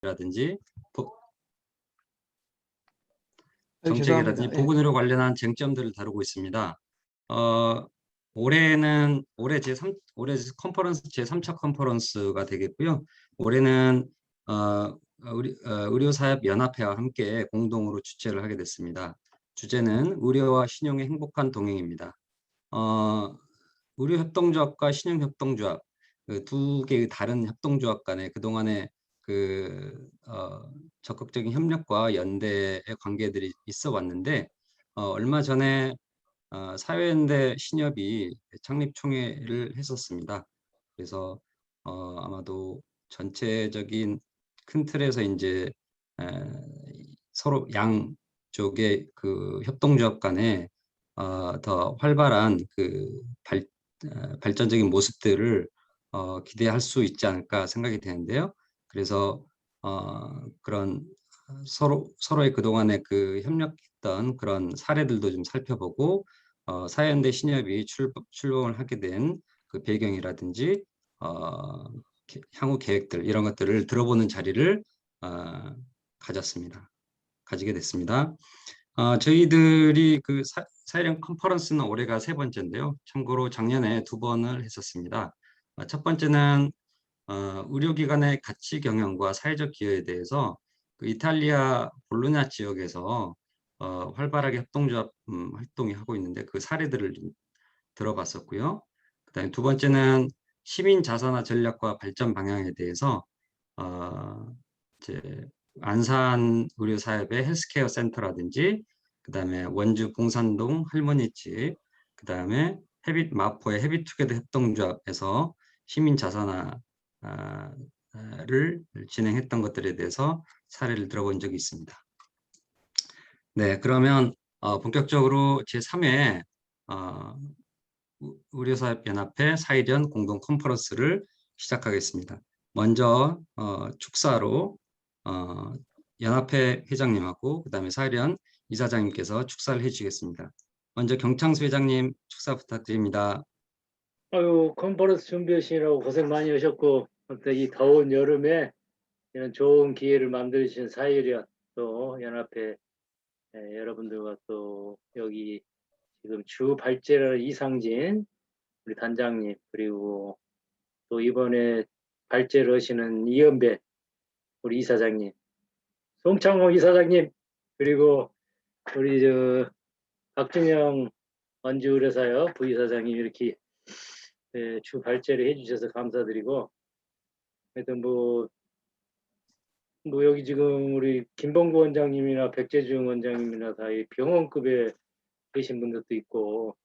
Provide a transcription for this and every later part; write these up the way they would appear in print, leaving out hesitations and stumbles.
라든지 죄송합니다. 정책이라든지 보건의료 관련한 쟁점들을 다루고 있습니다. 올해는 올해 컨퍼런스 제3차 컨퍼런스가 되겠고요. 올해는 의료사협연합회와 함께 공동으로 주최를 하게 됐습니다. 주제는 의료와 신용의 행복한 동행입니다. 의료협동조합과 신용협동조합 두 개의 다른 협동조합 간에 그동안에 적극적인 협력과 연대의 관계들이 있어 왔는데 얼마 전에 사회연대 신협이 창립 총회를 했었습니다. 그래서 아마도 전체적인 큰 틀에서 이제 서로 양쪽의 그 협동조합 간에 더 활발한 발전적인 모습들을 기대할 수 있지 않을까 생각이 되는데요. 그래서 그런 서로의 그동안의 그 협력했던 그런 사례들도 좀 살펴보고 사회연대 신협이 출범을 하게 된 그 배경이라든지 향후 계획들 이런 것들을 들어보는 자리를 가지게 됐습니다. 저희들이 그 사회령 컨퍼런스는 올해가 3번째인데요. 참고로 작년에 2번을 했었습니다. 첫 번째는 의료기관의 가치 경영과 사회적 기여에 대해서 그 이탈리아 볼로냐 지역에서 활발하게 협동조합 활동이 하고 있는데 그 사례들을 좀 들어봤었고요. 그다음에 2번째는 시민 자산화 전략과 발전 방향에 대해서 이제 안산 의료사협의 헬스케어 센터라든지 그다음에 원주 봉산동 할머니집 그다음에 마포의 헤비투게더 협동조합에서 시민 자산화를 진행했던 것들에 대해서 사례를 들어본 적이 있습니다. 네, 그러면 본격적으로 제3회 의료사협연합회 사일연 공동 컨퍼런스를 시작하겠습니다. 먼저 축사로 연합회 회장님하고 그다음에 사일연 이사장님께서 축사를 해주시겠습니다. 먼저 경창수 회장님 축사 부탁드립니다. 아유, 컨퍼런스 준비하시느라고 고생 많이 하셨고, 이 더운 여름에 이런 좋은 기회를 만들어주신 사일연 또 연합회 여러분들과 또 여기 지금 주 발제를 이상진 우리 단장님 그리고 또 이번에 발제를 하시는 이연배 우리 이사장님, 송창호 이사장님 그리고 우리 박준영 원주의료사협 부이사장님 이렇게 주 발제를 해주셔서 감사드리고, 하여튼 뭐 여기 지금 우리 김봉구 원장님이나 백재중 원장님이나 다 병원급에 계신 분들도 있고,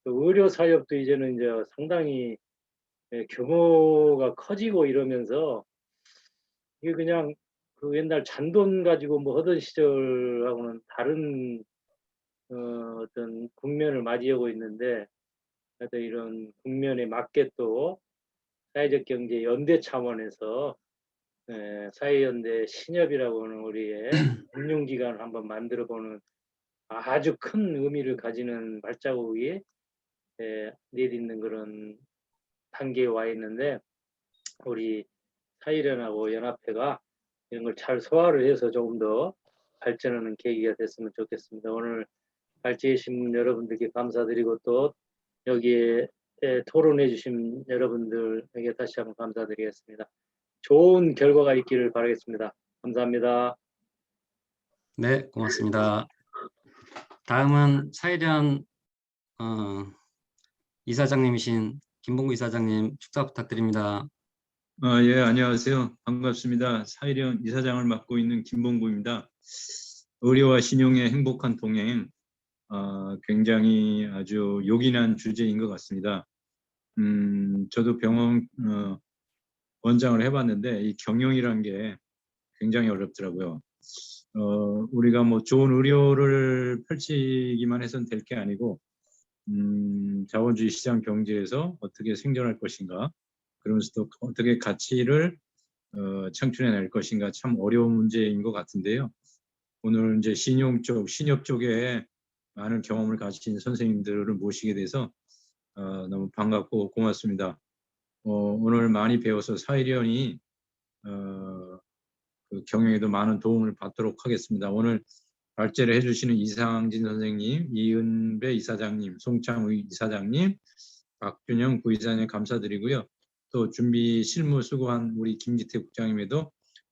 또 의료 사업도 이제는 이제 상당히 규모가 커지고 이러면서 이게 그냥 그 옛날 잔돈 가지고 뭐 하던 시절하고는 다른 어떤 국면을 맞이하고 있는데, 하여튼 이런 국면에 맞게 또 사회적 경제 연대 차원에서 사회연대 신협이라고 하는 우리의 금융기관을 한번 만들어보는 아주 큰 의미를 가지는 발자국이 내딛는 그런 단계에 와 있는데, 우리 사회연하고 연합회가 이런 걸 잘 소화를 해서 조금 더 발전하는 계기가 됐으면 좋겠습니다. 오늘 발제해 주신 여러분들께 감사드리고 또 여기에 토론해 주신 여러분들에게 다시 한번 감사드리겠습니다. 좋은 결과가 있기를 바라겠습니다. 감사합니다. 네, 고맙습니다. 다음은 사일연 이사장님이신 김봉구 이사장님 축사 부탁드립니다. 예, 안녕하세요. 반갑습니다. 사일연 이사장을 맡고 있는 김봉구입니다. 의료와 신용의 행복한 동행, 굉장히 아주 요긴한 주제인 것 같습니다. 저도 병원 원장을 해봤는데 이 경영이란 게 굉장히 어렵더라고요. 우리가 뭐 좋은 의료를 펼치기만 해서는 될 게 아니고 자본주의 시장 경제에서 어떻게 생존할 것인가, 그러면서 또 어떻게 가치를 창출해낼 것인가 참 어려운 문제인 것 같은데요. 오늘 이제 신용 쪽, 신협 쪽에 많은 경험을 가진 선생님들을 모시게 돼서 너무 반갑고 고맙습니다. 오늘 많이 배워서 사일연이 그 경영에도 많은 도움을 받도록 하겠습니다. 오늘 발제를 해주시는 이상진 선생님, 이은배 이사장님, 송창의 이사장님, 박균영 부이사님 감사드리고요. 또 준비 실무 수고한 우리 김기태 국장님에도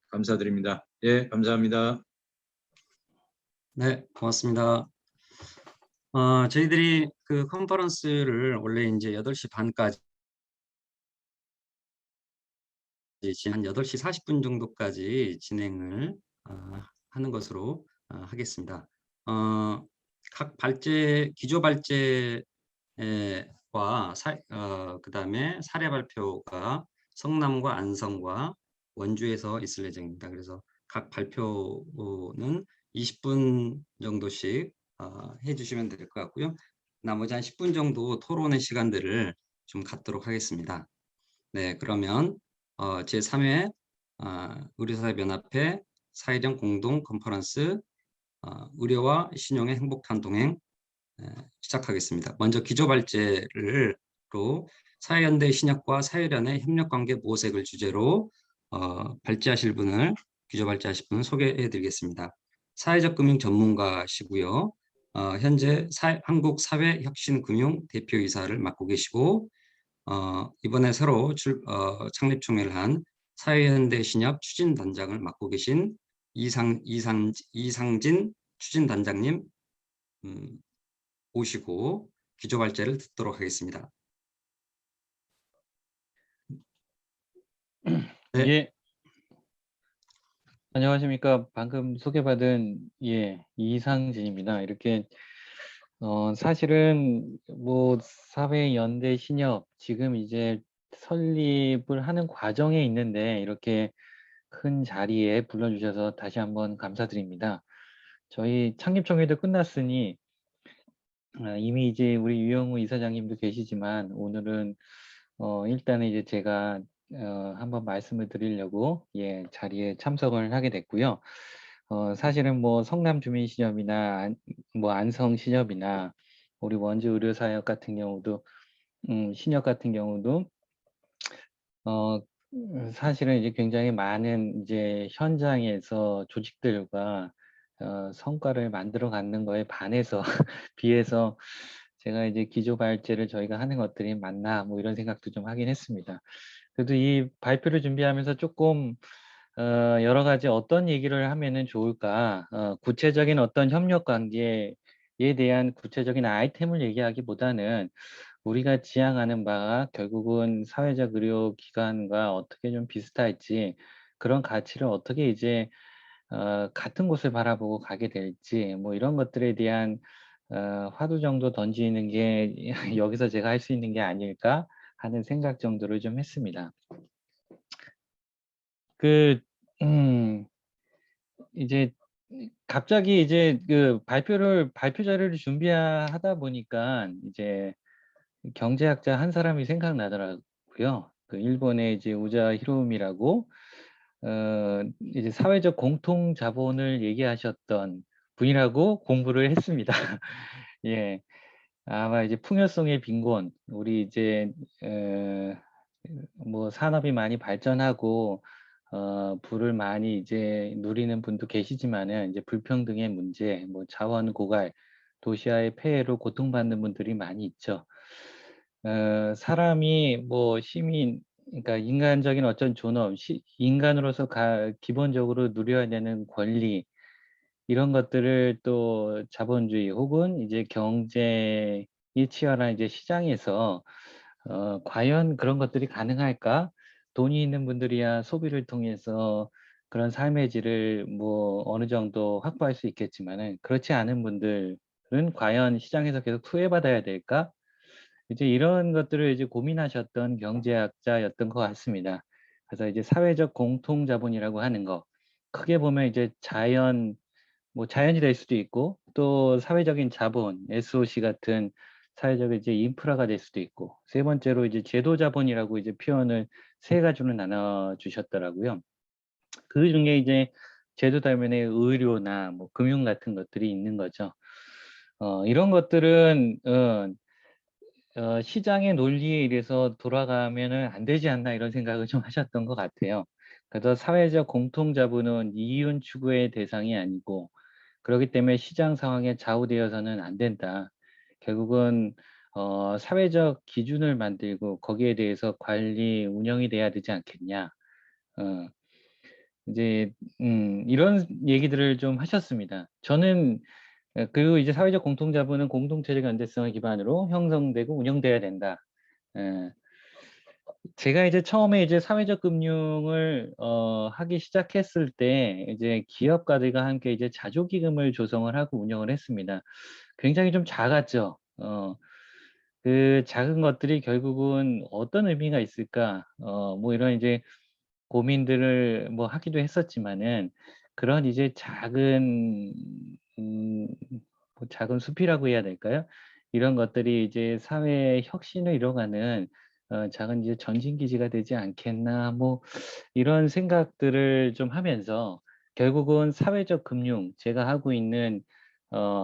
감사드립니다. 예, 감사합니다. 네, 고맙습니다. 저희들이 그 컨퍼런스를 원래 이제 8시 반까지 한 8시 40분 정도까지 진행을 하는 것으로 하겠습니다. 각 발제, 기조 발제와 그다음에 사례 발표가 성남과 안성과 원주에서 있을 예정입니다. 그래서 각 발표는 20분 정도씩 해주시면 될 것 같고요. 나머지 한 10분 정도 토론의 시간들을 좀 갖도록 하겠습니다. 네, 그러면 제3회 의료사회연합회 사회적 공동 컨퍼런스 의료와 신용의 행복한 동행 시작하겠습니다. 먼저 기조발제로 사회연대 신약과 사회련의 협력관계 모색을 주제로 기조발제하실 분을 소개해 드리겠습니다. 사회적 금융 전문가시고요. 현재 한국사회혁신금융 대표이사를 맡고 계시고 이번에 새로 창립총회를 한 사회현대 신협 추진단장을 맡고 계신 이상진 추진단장님 오시고 기조발제를 듣도록 하겠습니다. 네. 예. 안녕하십니까. 방금 소개받은 이상진입니다. 이렇게 사실은 뭐 사회연대 신협 지금 이제 설립을 하는 과정에 있는데 이렇게 큰 자리에 불러주셔서 다시 한번 감사드립니다. 저희 창립총회도 끝났으니 이미 이제 우리 유영우 이사장님도 계시지만 오늘은 일단은 이제 제가 한번 말씀을 드리려고 자리에 참석을 하게 됐고요. 사실은 뭐 성남주민신협이나 뭐 안성신협이나 우리 원주 의료사역 같은 경우도 신협 같은 경우도 사실은 이제 굉장히 많은 이제 현장에서 조직들과 성과를 만들어 가는 거에 반해서 비해서 제가 이제 기조 발제를 저희가 하는 것들이 맞나 뭐 이런 생각도 좀 하긴 했습니다. 그래도 이 발표를 준비하면서 조금 여러 가지 어떤 얘기를 하면은 좋을까, 구체적인 어떤 협력 관계에 대한 구체적인 아이템을 얘기하기보다는 우리가 지향하는 바가 결국은 사회적 의료기관과 어떻게 좀 비슷할지 그런 가치를 어떻게 이제 같은 곳을 바라보고 가게 될지 뭐 이런 것들에 대한 화두 정도 던지는 게 여기서 제가 할 수 있는 게 아닐까 하는 생각 정도를 좀 했습니다. 이제 갑자기 이제 그 발표 자료를 준비하다 보니까 이제 경제학자 한 사람이 생각나더라고요. 그 일본의 이제 우자 히로미라고 이제 사회적 공통 자본을 얘기하셨던 분이라고 공부를 했습니다. 예. 아마 이제 풍요성의 빈곤, 우리 이제 뭐 산업이 많이 발전하고 부를 많이 이제 누리는 분도 계시지만은 이제 불평등의 문제, 뭐 자원 고갈, 도시화의 폐해로 고통받는 분들이 많이 있죠. 사람이 뭐 시민, 그러니까 인간적인 어떤 존엄, 인간으로서 기본적으로 누려야 되는 권리 이런 것들을 또 자본주의 혹은 이제 경제이 치열한 이제 시장에서 과연 그런 것들이 가능할까? 돈이 있는 분들이야 소비를 통해서 그런 삶의 질을 뭐 어느 정도 확보할 수 있겠지만은 그렇지 않은 분들은 과연 시장에서 계속 투여받아야 될까? 이제 이런 것들을 이제 고민하셨던 경제학자였던 것 같습니다. 그래서 이제 사회적 공통 자본이라고 하는 거 크게 보면 이제 뭐 자연이 될 수도 있고 또 사회적인 자본, SOC 같은 사회적 이제 인프라가 될 수도 있고 세 번째로 이제 제도 자본이라고 이제 표현을 세 가지로 나눠 주셨더라고요. 그 중에 이제 제도 다면에 의료나 뭐 금융 같은 것들이 있는 거죠. 이런 것들은 시장의 논리에 의해서 돌아가면은 안 되지 않나 이런 생각을 좀 하셨던 것 같아요. 그래서 사회적 공통자본은 이윤 추구의 대상이 아니고 그렇기 때문에 시장 상황에 좌우되어서는 안 된다. 결국은 사회적 기준을 만들고 거기에 대해서 관리 운영이 돼야 되지 않겠냐. 어, 이제 이런 얘기들을 좀 하셨습니다. 저는 그리고 이제 사회적 공통자본은 공동체적 연대성을 기반으로 형성되고 운영돼야 된다. 예. 제가 이제 처음에 이제 사회적 금융을 하기 시작했을 때 이제 기업가들과 함께 이제 자조기금을 조성을 하고 운영을 했습니다. 굉장히 좀 작았죠. 그 작은 것들이 결국은 어떤 의미가 있을까? 뭐 이런 이제 고민들을 뭐 하기도 했었지만은 그런 이제 작은 뭐 작은 숲이라고 해야 될까요? 이런 것들이 이제 사회의 혁신을 이뤄가는 작은 이제 전진기지가 되지 않겠나 뭐 이런 생각들을 좀 하면서 결국은 사회적 금융 제가 하고 있는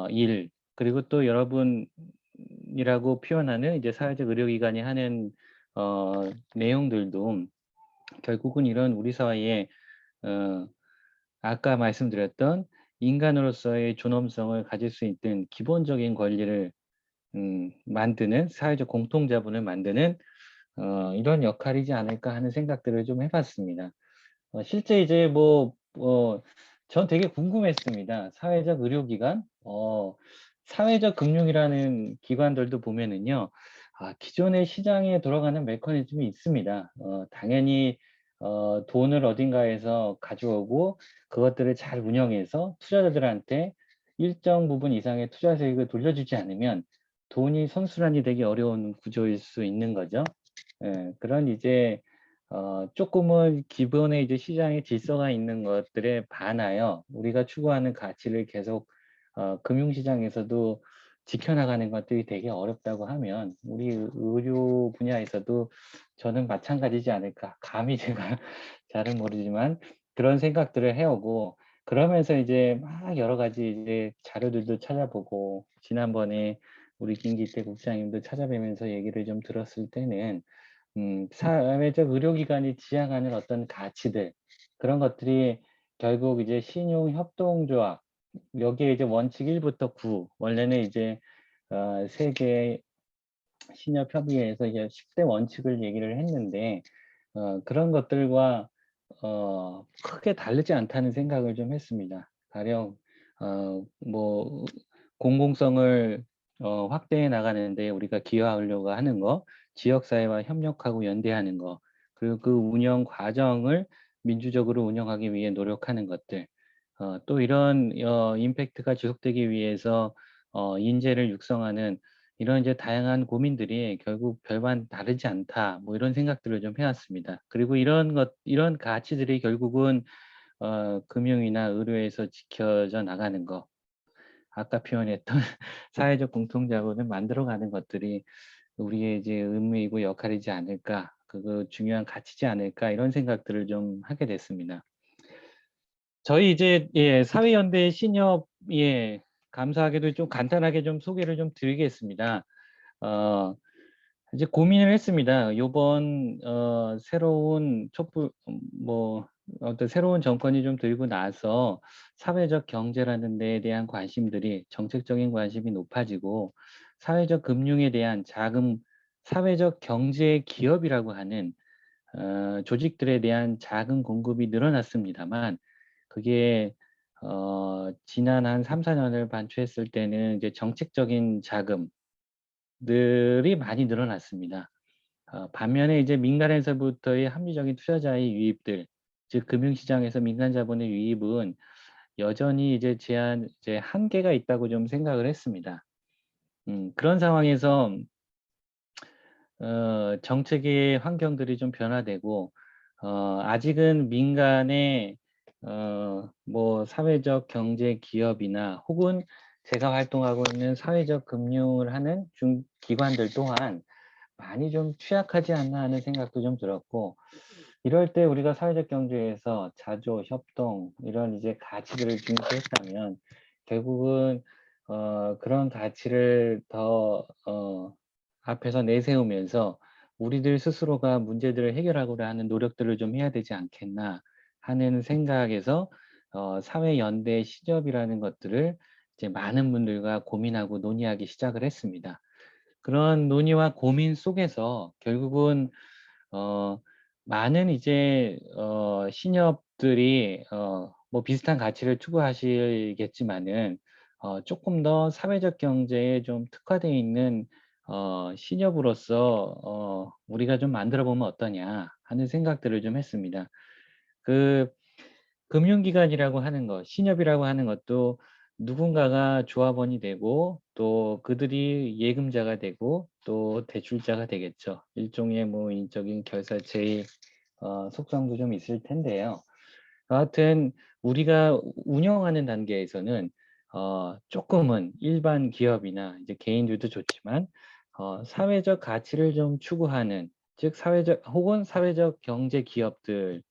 일 그리고 또 여러분이라고 표현하는 이제 사회적 의료기관이 하는 내용들도 결국은 이런 우리 사회에 어, 아까 말씀드렸던 인간으로서의 존엄성을 가질 수 있는 기본적인 권리를 만드는 사회적 공통자본을 만드는 이런 역할이지 않을까 하는 생각들을 좀 해봤습니다. 실제 이제 전 되게 궁금했습니다. 사회적 의료기관, 사회적 금융이라는 기관들도 보면은요, 기존의 시장에 돌아가는 메커니즘이 있습니다. 당연히 돈을 어딘가에서 가져오고 그것들을 잘 운영해서 투자자들한테 일정 부분 이상의 투자 수익을 돌려주지 않으면 돈이 선순환이 되기 어려운 구조일 수 있는 거죠. 예, 그런 이제 조금은 기본의 이제 시장의 질서가 있는 것들에 반하여 우리가 추구하는 가치를 계속 금융시장에서도 지켜나가는 것들이 되게 어렵다고 하면 우리 의료 분야에서도 저는 마찬가지지 않을까. 감히 제가 잘은 모르지만 그런 생각들을 해오고 그러면서 이제 막 여러 가지 이제 자료들도 찾아보고 지난번에 우리 김기태 국장님도 찾아뵈면서 얘기를 좀 들었을 때는 사회적 의료기관이 지향하는 어떤 가치들 그런 것들이 결국 이제 신용협동조합 여기에 이제 원칙 1부터 9 원래는 이제 세계 신협협의회에서 이제 10대 원칙을 얘기를 했는데 그런 것들과 크게 다르지 않다는 생각을 좀 했습니다. 가령 뭐 공공성을 확대해 나가는데 우리가 기여하려고 하는 거, 지역사회와 협력하고 연대하는 거, 그리고 그 운영 과정을 민주적으로 운영하기 위해 노력하는 것들, 또 이런 임팩트가 지속되기 위해서 인재를 육성하는 이런 이제 다양한 고민들이 결국 별반 다르지 않다. 뭐 이런 생각들을 좀 해왔습니다. 그리고 이런 가치들이 결국은 금융이나 의료에서 지켜져 나가는 거. 아까 표현했던 사회적 공통자본을 만들어가는 것들이 우리의 이제 의무이고 역할이지 않을까. 그거 중요한 가치지 않을까. 이런 생각들을 좀 하게 됐습니다. 저희 이제 사회연대 신협 감사하게도 좀 간단하게 좀 소개를 좀 드리겠습니다. 이제 고민을 했습니다. 요번 새로운 촛불 어떤 새로운 정권이 좀 들고 나서 사회적 경제라는 데에 대한 관심들이 정책적인 관심이 높아지고 사회적 금융에 대한 자금 사회적 경제 기업이라고 하는 조직들에 대한 자금 공급이 늘어났습니다만 그게 지난 한 3, 4년을 반추했을 때는 이제 정책적인 자금들이 많이 늘어났습니다. 반면에 이제 민간에서부터의 합리적인 투자자의 유입들, 즉 금융시장에서 민간 자본의 유입은 여전히 이제 한계가 있다고 좀 생각을 했습니다. 그런 상황에서 정책의 환경들이 좀 변화되고 아직은 민간의 뭐 사회적 경제 기업이나 혹은 제가 활동하고 있는 사회적 금융을 하는 기관들 또한 많이 좀 취약하지 않나 하는 생각도 좀 들었고 이럴 때 우리가 사회적 경제에서 자조, 협동 이런 이제 가치들을 중시했다면 결국은 그런 가치를 더 앞에서 내세우면서 우리들 스스로가 문제들을 해결하고자 하는 노력들을 좀 해야 되지 않겠나 하는 생각에서 사회연대 신협이라는 것들을 이제 많은 분들과 고민하고 논의하기 시작을 했습니다. 그런 논의와 고민 속에서 결국은 많은 이제 신협들이 뭐 비슷한 가치를 추구하시겠지만은 조금 더 사회적 경제에 좀 특화되어 있는 신협으로서 우리가 좀 만들어 보면 어떠냐 하는 생각들을 좀 했습니다. 그 금융기관이라고 하는 것, 신협이라고 하는 것도 누군가가 조합원이 되고 또 그들이 예금자가 되고 또 대출자가 되겠죠. 일종의 뭐 인적인 결사체의 속성도 좀 있을 텐데요. 여하튼 우리가 운영하는 단계에서는 조금은 일반 기업이나 이제 개인들도 좋지만 사회적 가치를 좀 추구하는, 즉 사회적 혹은 사회적 경제 기업들에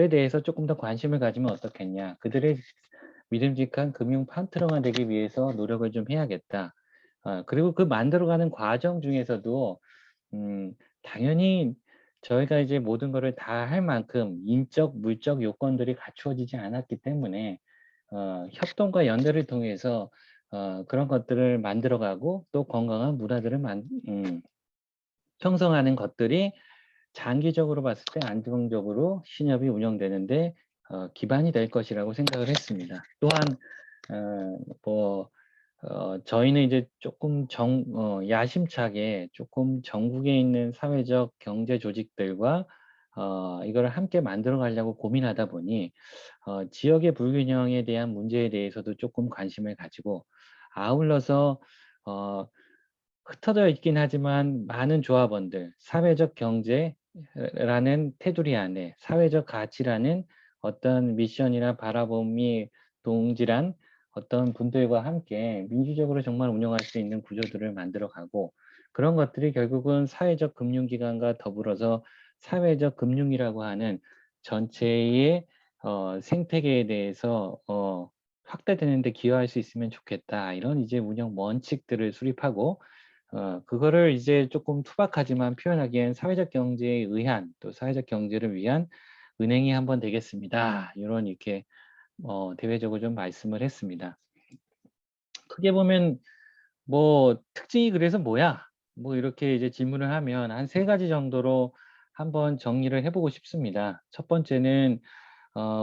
대해서 조금 더 관심을 가지면 어떻겠냐, 그들의 믿음직한 금융 파트너가 되기 위해서 노력을 좀 해야겠다. 그리고 그 만들어가는 과정 중에서도 당연히 저희가 이제 모든 것을 다 할 만큼 인적, 물적 요건들이 갖추어지지 않았기 때문에 협동과 연대를 통해서 그런 것들을 만들어가고 또 건강한 문화들을 형성하는 것들이 장기적으로 봤을 때 안정적으로 신협이 운영되는데 기반이 될 것이라고 생각을 했습니다. 또한 저희는 이제 조금 야심차게 조금 전국에 있는 사회적 경제 조직들과 이걸 함께 만들어 가려고 고민하다 보니 지역의 불균형에 대한 문제에 대해서도 조금 관심을 가지고, 아울러서 흩어져 있긴 하지만 많은 조합원들, 사회적 경제라는 테두리 안에 사회적 가치라는 어떤 미션이나 바라봄이 동질한 어떤 분들과 함께 민주적으로 정말 운영할 수 있는 구조들을 만들어가고, 그런 것들이 결국은 사회적 금융기관과 더불어서 사회적 금융이라고 하는 전체의 생태계에 대해서 확대되는 데 기여할 수 있으면 좋겠다. 이런 이제 운영 원칙들을 수립하고 그거를 이제 조금 투박하지만 표현하기엔 사회적 경제에 의한, 또 사회적 경제를 위한 은행이 한번 되겠습니다. 이런 이렇게 대외적으로 좀 말씀을 했습니다. 크게 보면 뭐 특징이 그래서 뭐야? 뭐 이렇게 이제 질문을 하면 한 3가지 정도로 한번 정리를 해보고 싶습니다. 첫 번째는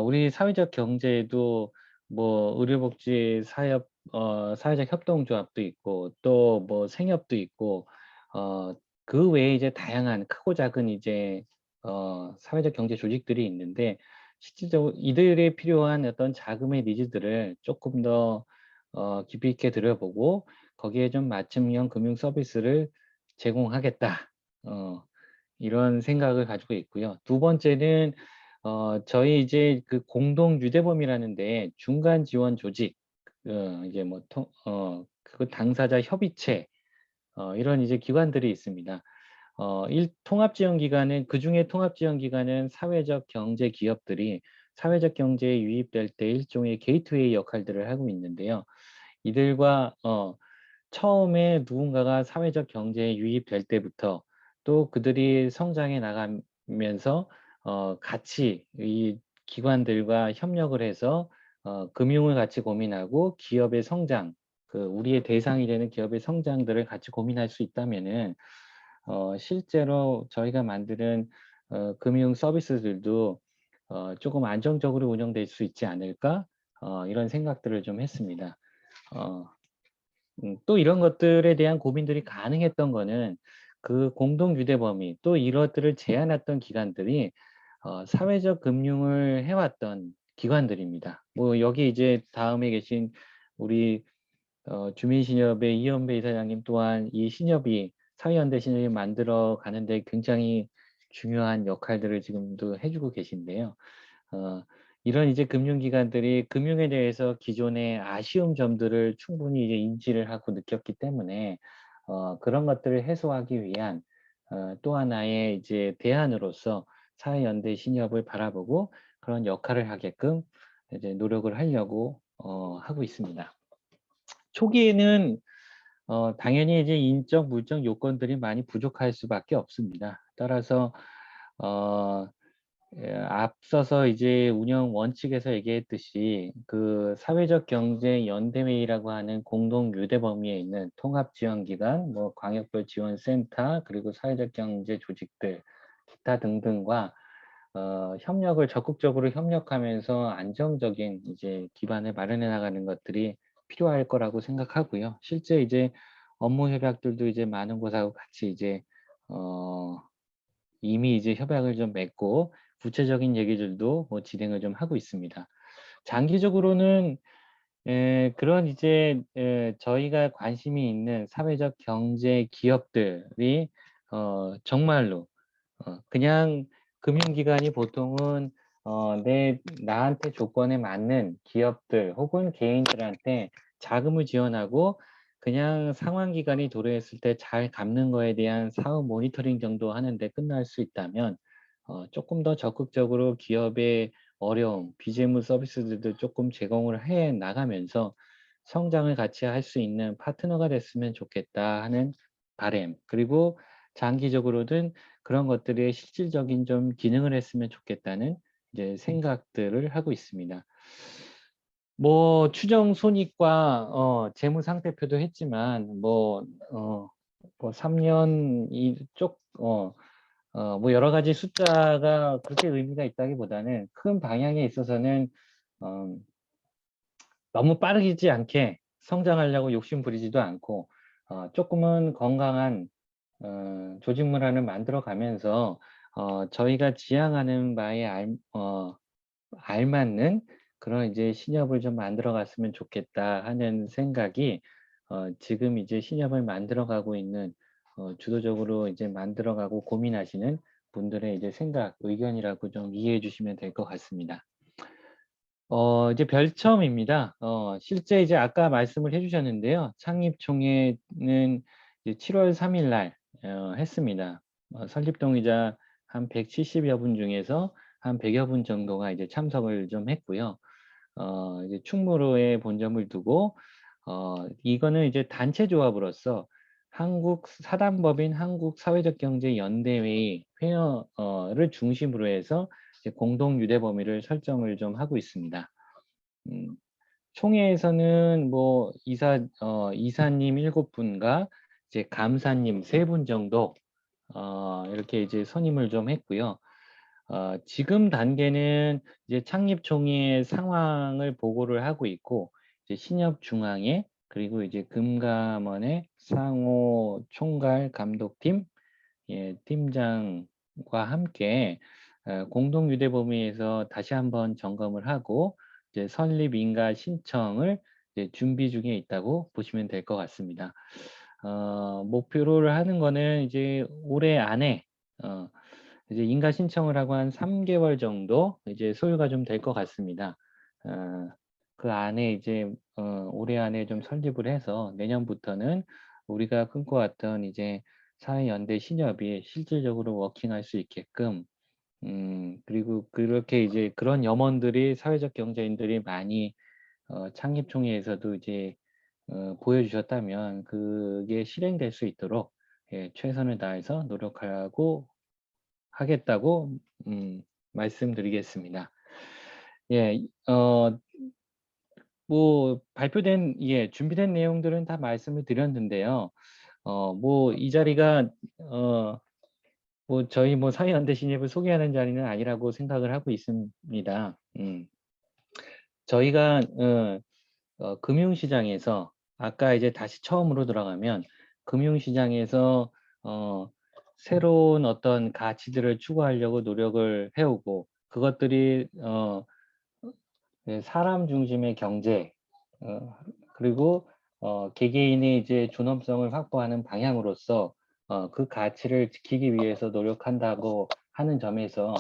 우리 사회적 경제에도 뭐 의료복지 사협, 사회적 협동조합도 있고 또 뭐 생협도 있고 그 외에 이제 다양한 크고 작은 이제 사회적 경제 조직들이 있는데, 실질적으로 이들에 필요한 어떤 자금의 니즈들을 조금 더 깊이 있게 들여보고 거기에 좀 맞춤형 금융 서비스를 제공하겠다. 이런 생각을 가지고 있고요. 두 번째는 저희 이제 그 공동 유대범이라는데 중간 지원 조직, 이제 뭐 그 당사자 협의체 이런 이제 기관들이 있습니다. 통합지원기관은, 그중에 통합지원기관은 사회적 경제 기업들이 사회적 경제에 유입될 때 일종의 게이트웨이 역할들을 하고 있는데요. 이들과 처음에 누군가가 사회적 경제에 유입될 때부터 또 그들이 성장해 나가면서 같이 이 기관들과 협력을 해서 금융을 같이 고민하고 기업의 성장, 그 우리의 대상이 되는 기업의 성장들을 같이 고민할 수 있다면은 실제로 저희가 만드는 금융 서비스들도 조금 안정적으로 운영될 수 있지 않을까, 이런 생각들을 좀 했습니다. 또 이런 것들에 대한 고민들이 가능했던 거는 그 공동 유대범위, 또 이것들을 제안했던 기관들이 사회적 금융을 해왔던 기관들입니다. 뭐 여기 이제 다음에 계신 우리 주민신협의 이현배 이사장님 또한 이 신협이, 사회연대 신협이 만들어 가는데 굉장히 중요한 역할들을 지금도 해주고 계신데요. 이런 이제 금융기관들이 금융에 대해서 기존의 아쉬운 점들을 충분히 이제 인지를 하고 느꼈기 때문에 그런 것들을 해소하기 위한 또 하나의 이제 대안으로서 사회연대 신협을 바라보고 그런 역할을 하게끔 이제 노력을 하려고 하고 있습니다. 초기에는 당연히 이제 인적, 물적 요건들이 많이 부족할 수밖에 없습니다. 따라서 앞서서 이제 운영 원칙에서 얘기했듯이 그 사회적 경제 연대회의라고 하는 공동 유대 범위에 있는 통합지원기관, 뭐 광역별 지원센터, 그리고 사회적 경제 조직들, 기타 등등과 협력을 적극적으로 협력하면서 안정적인 이제 기반을 마련해 나가는 것들이 필요할 거라고 생각하고요. 실제 이제 업무 협약들도 이제 많은 곳하고 같이 이제 이미 이제 협약을 좀 맺고 구체적인 얘기들도 뭐 진행을 좀 하고 있습니다. 장기적으로는 그런 이제 저희가 관심이 있는 사회적 경제 기업들이 정말로 그냥 금융기관이 보통은 나한테 조건에 맞는 기업들 혹은 개인들한테 자금을 지원하고 그냥 상환기간이 도래했을 때 잘 갚는 거에 대한 사후 모니터링 정도 하는데 끝날 수 있다면 조금 더 적극적으로 기업의 어려움, 비재무 서비스들도 조금 제공을 해 나가면서 성장을 같이 할 수 있는 파트너가 됐으면 좋겠다 하는 바람, 그리고 장기적으로는 그런 것들이 실질적인 좀 기능을 했으면 좋겠다는 이제 생각들을 하고 있습니다. 뭐 추정 손익과 재무 상태표도 했지만 뭐 3년 이쪽 뭐 여러 가지 숫자가 그렇게 의미가 있다기보다는 큰 방향에 있어서는 어, 너무 빠르지 않게 성장하려고 욕심 부리지도 않고 조금은 건강한 조직 문화를 만들어 가면서 저희가 지향하는 바에 알맞는 그런 이제 신협을 좀 만들어 갔으면 좋겠다 하는 생각이 지금 이제 신협을 만들어 가고 있는 주도적으로 이제 만들어 가고 고민하시는 분들의 이제 생각, 의견이라고 좀 이해해 주시면 될 것 같습니다. 이제 별첨입니다. 실제 이제 아까 말씀을 해주셨는데요. 창립총회는 이제 7월 3일 날 했습니다. 설립동의자 한 170여 분 중에서 한 100여 분 정도가 이제 참석을 좀 했고요. 이제 충무로에 본점을 두고 이거는 이제 단체 조합으로서 한국 사단법인 한국사회적경제연대회의 회원을 중심으로 해서 이제 공동 유대 범위를 설정을 좀 하고 있습니다. 총회에서는 뭐 이사님 7분과 이제 감사님 3분 정도 이렇게 이제 선임을 좀 했고요. 지금 단계는 이제 창립총회의 상황을 보고를 하고 있고 이제 신협중앙회 그리고 이제 금감원의 상호 총괄 감독팀 팀장과 함께 공동 유대 범위에서 다시 한번 점검을 하고 이제 설립 인가 신청을 이제 준비 중에 있다고 보시면 될 것 같습니다. 목표를 하는 거는 이제 올해 안에 이제 인가 신청을 하고 한 3개월 정도 이제 소요가 좀 될 것 같습니다. 그 안에 이제 올해 안에 좀 설립을 해서 내년부터는 우리가 꿈꿔왔던 이제 사회연대 신협이 실질적으로 워킹할 수 있게끔 그리고 그렇게 이제 그런 염원들이 사회적 경제인들이 많이 창립총회에서도 이제 보여주셨다면 그게 실행될 수 있도록 최선을 다해서 노력하고 하겠다고 말씀드리겠습니다. 예, 뭐 발표된 준비된 내용들은 다 말씀을 드렸는데요. 뭐 이 자리가 뭐 저희 뭐 사회연대 신입을 소개하는 자리는 아니라고 생각을 하고 있습니다. 저희가 금융시장에서 아까 이제 다시 처음으로 들어가면 금융시장에서 새로운 어떤 가치들을 추구하려고 노력을 해오고 그것들이 사람 중심의 경제 그리고 개개인의 이제 존엄성을 확보하는 방향으로서 그 가치를 지키기 위해서 노력한다고 하는 점에서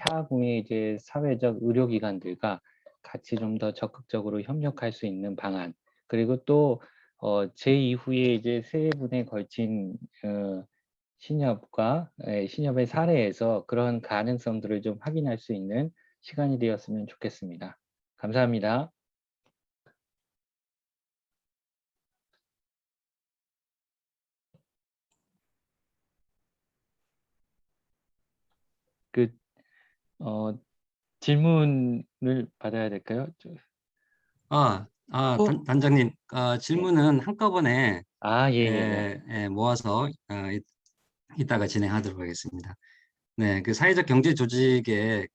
향후에 이제 사회적 의료기관들과 같이 좀 더 적극적으로 협력할 수 있는 방안 그리고 또 제 이후에 이제 3분에 걸친 신협의 사례에서 그런 가능성들을 좀 확인할 수 있는 시간이 되었으면 좋겠습니다. 감사합니다. 그 질문을 받아야 될까요? 단장님, 질문은 한꺼번에 예예예. 모아서 이따가 진행하도록 하겠습니다. 네, 그 사회적 경제 조직의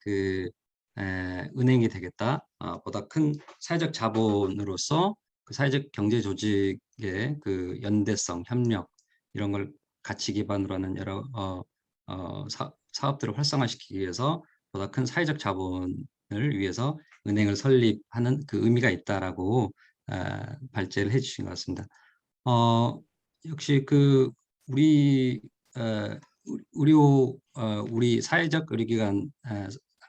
은행이 되겠다. 보다 큰 사회적 자본으로서 그 사회적 경제 조직의 그 연대성, 협력 이런 걸 가치 기반으로 하는 여러 사업들을 활성화시키기 위해서 보다 큰 사회적 자본을 위해서 은행을 설립하는 그 의미가 있다라고 발제를 해주신 것 같습니다. 역시 우리 우리 사회적 의료기관,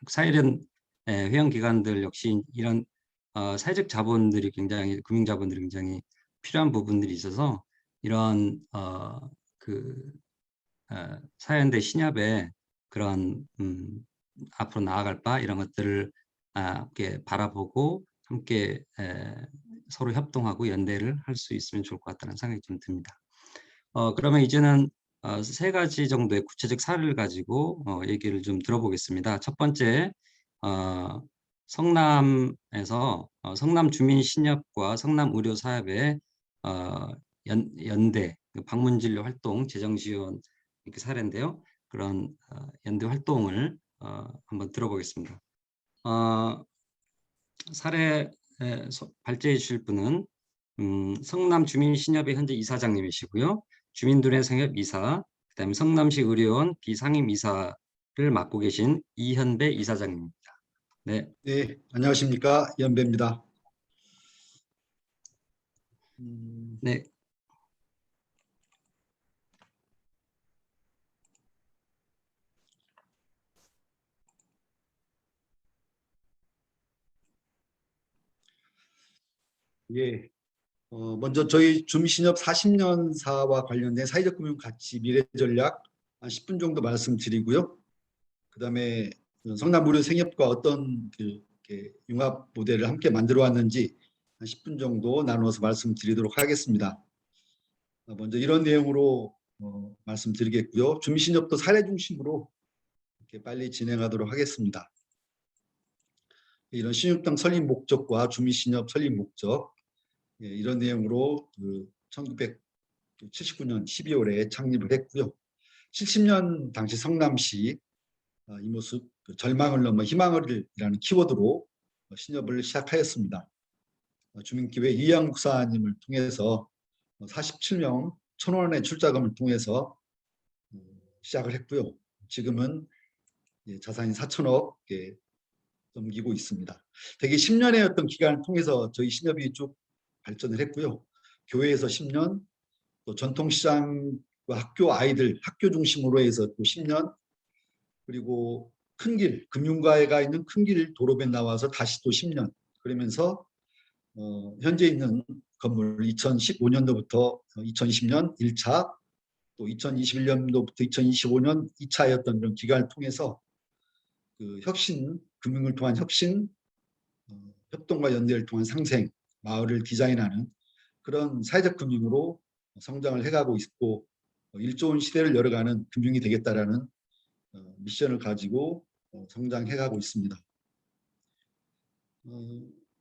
사회련 회원기관들 역시 이런 사회적 자본들이 굉장히 금융자본들이 굉장히 필요한 부분들이 있어서 이런 사회연대 신협의 그런 앞으로 나아갈 바 이런 것들을 함께 바라보고 함께 서로 협동하고 연대를 할 수 있으면 좋을 것 같다는 생각이 좀 듭니다. 그러면 이제는 세 가지 정도의 구체적 사례를 가지고 얘기를 좀 들어보겠습니다. 첫 번째, 성남에서 성남주민신협과 성남의료사협의 연대 방문진료 활동 재정지원 이렇게 사례인데요. 그런 연대 활동을 한번 들어보겠습니다. 사례 발제해 주실 분은 성남주민신협의 현재 이사장님이시고요. 주민들의 이사, 그다음에 성남시 의료원 비상임이사를 맡고 계신 이현배 이사장님입니다. 네. 네, 안녕하십니까. 이현배입니다. 네. 예, 먼저 저희 주민신협 40년사와 관련된 사회적 금융 가치 미래 전략 한 10분 정도 말씀드리고요. 그다음에 성남의료 생협과 어떤 융합 모델을 함께 만들어 왔는지 한 10분 정도 나누어서 말씀드리도록 하겠습니다. 먼저 이런 내용으로 말씀드리겠고요. 주민신협도 사례 중심으로 이렇게 빨리 진행하도록 하겠습니다. 이런 신협당 설립 목적과 주민신협 설립 목적, 이런 내용으로 1979년 12월에 창립을 했고요. 70년 당시 성남시 이 모습 절망을 넘어 희망을 이라는 키워드로 신협을 시작하였습니다. 주민기회 이양 목사님을 통해서 47명 1,000원의 출자금을 통해서 시작을 했고요. 지금은 자산이 4천억 넘기고 있습니다. 대개 10년의 어떤 기간을 통해서 저희 신협이 쭉 발전을 했고요. 교회에서 10년, 또 전통시장과 학교 아이들, 학교 중심으로 해서 또 10년, 그리고 큰 길, 금융가에가 있는 큰 길 도로변 나와서 다시 또 10년, 그러면서 현재 있는 건물 2015년도부터 2020년 1차, 또 2021년도부터 2025년 2차였던 그런 기간을 통해서 그 혁신, 금융을 통한 혁신, 협동과 연대를 통한 상생, 마을을 디자인하는 그런 사회적 금융으로 성장을 해가고 있고 일 좋은 시대를 열어가는 금융이 되겠다라는 미션을 가지고 성장해가고 있습니다.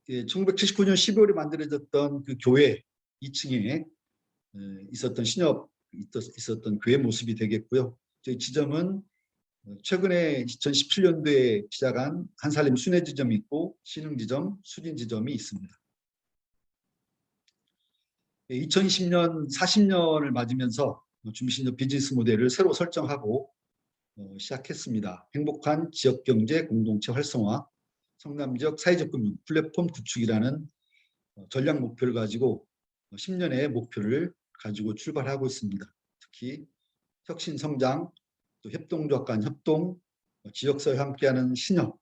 1979년 12월에 만들어졌던 그 교회 2층에 있었던 신협, 있었던 교회 모습이 되겠고요. 저희 지점은 최근에 2017년도에 시작한 한살림 순회지점이 있고 신흥지점, 수진지점이 있습니다. 2020년 40년을 맞으면서 주민신협 비즈니스 모델을 새로 설정하고 시작했습니다. 행복한 지역경제 공동체 활성화, 성남지역 사회적 금융 플랫폼 구축이라는 전략 목표를 가지고 10년의 목표를 가지고 출발하고 있습니다. 특히 혁신 성장, 또 협동조합 간 협동, 지역사회 함께하는 신협,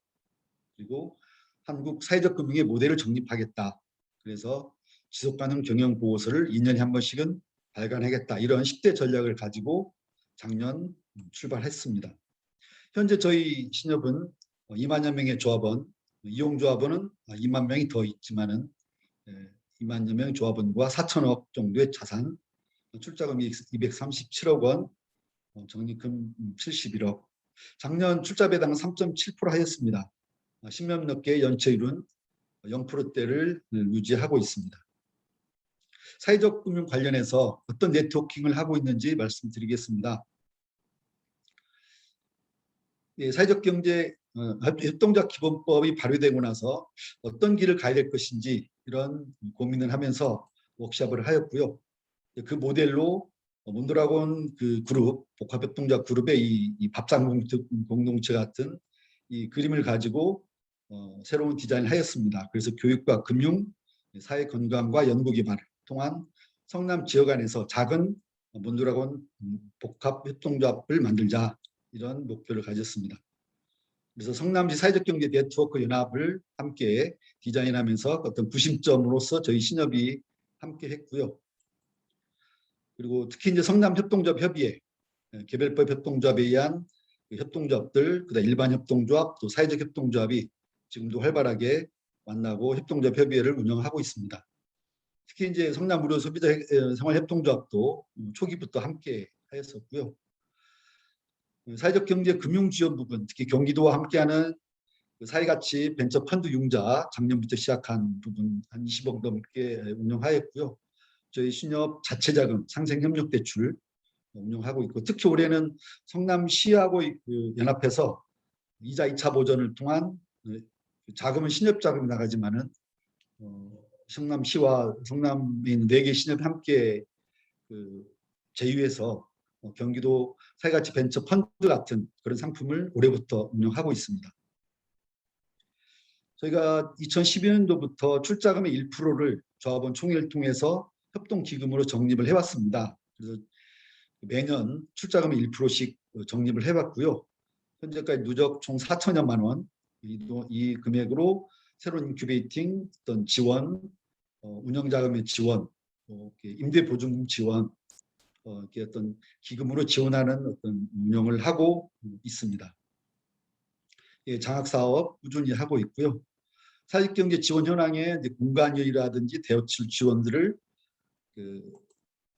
그리고 한국 사회적 금융의 모델을 정립하겠다. 그래서 지속가능 경영 보고서를 2년에 한 번씩은 발간하겠다. 이런 10대 전략을 가지고 작년 출발했습니다. 현재 저희 신협은 2만여 명의 조합원, 이용조합원은 2만 명이 더 있지만은 2만여 명의 조합원과 4천억 정도의 자산, 출자금이 237억 원, 적립금 71억, 작년 출자 배당은 3.7% 하였습니다. 10년 넘게 연체율은 0%대를 유지하고 있습니다. 사회적 금융 관련해서 어떤 네트워킹을 하고 있는지 말씀드리겠습니다. 예, 사회적 경제 협동조합 기본법이 발효되고 나서 어떤 길을 가야 될 것인지 이런 고민을 하면서 워크숍을 하였고요. 그 모델로 몬드라곤 그 그룹, 복합협동조합 그룹의 이 밥상 공동체 같은 이 그림을 가지고 새로운 디자인을 하였습니다. 그래서 교육과 금융, 사회 건강과 연구 기반을 통한 성남 지역 안에서 작은 몬드라곤 복합협동조합을 만들자, 이런 목표를 가졌습니다. 그래서 성남시 사회적 경제 네트워크 연합을 함께 디자인하면서 어떤 구심점으로서 저희 신협이 함께 했고요. 그리고 특히 이제 성남 협동조합 협의회, 개별법 협동조합에 의한 협동조합들, 그다음 일반 협동조합, 또 사회적 협동조합이 지금도 활발하게 만나고 협동조합 협의회를 운영하고 있습니다. 특히 이제 성남 무료 소비자 생활 협동조합도 초기부터 함께 하였었고요. 사회적 경제 금융 지원 부분, 특히 경기도와 함께하는 사회가치 벤처 펀드 융자 작년부터 시작한 부분 한 20억 넘게 운영하였고요. 저희 신협 자체자금 상생협력대출 운영하고 있고, 특히 올해는 성남시하고 연합해서 이자 2차 보전을 통한 자금은 신협자금이 나가지만은 성남시와 성남에 있는 4개 신협이 함께 제휴해서 경기도 사회가치 벤처 펀드 같은 그런 상품을 올해부터 운영하고 있습니다. 저희가 2012년도부터 출자금의 1%를 조합원 총회를 통해서 협동기금으로 적립을 해왔습니다. 그래서 매년 출자금의 1%씩 적립을 해왔고요. 현재까지 누적 총 4천여만 원, 이 금액으로 새로운 인큐베이팅, 어떤 지원, 운영자금의 지원, 임대보증금 지원, 이렇게 어떤 기금으로 지원하는 어떤 운영을 하고 있습니다. 예, 장학사업 꾸준히 하고 있고요. 사회경제 지원 현황에 공간이라든지 대여출 지원들을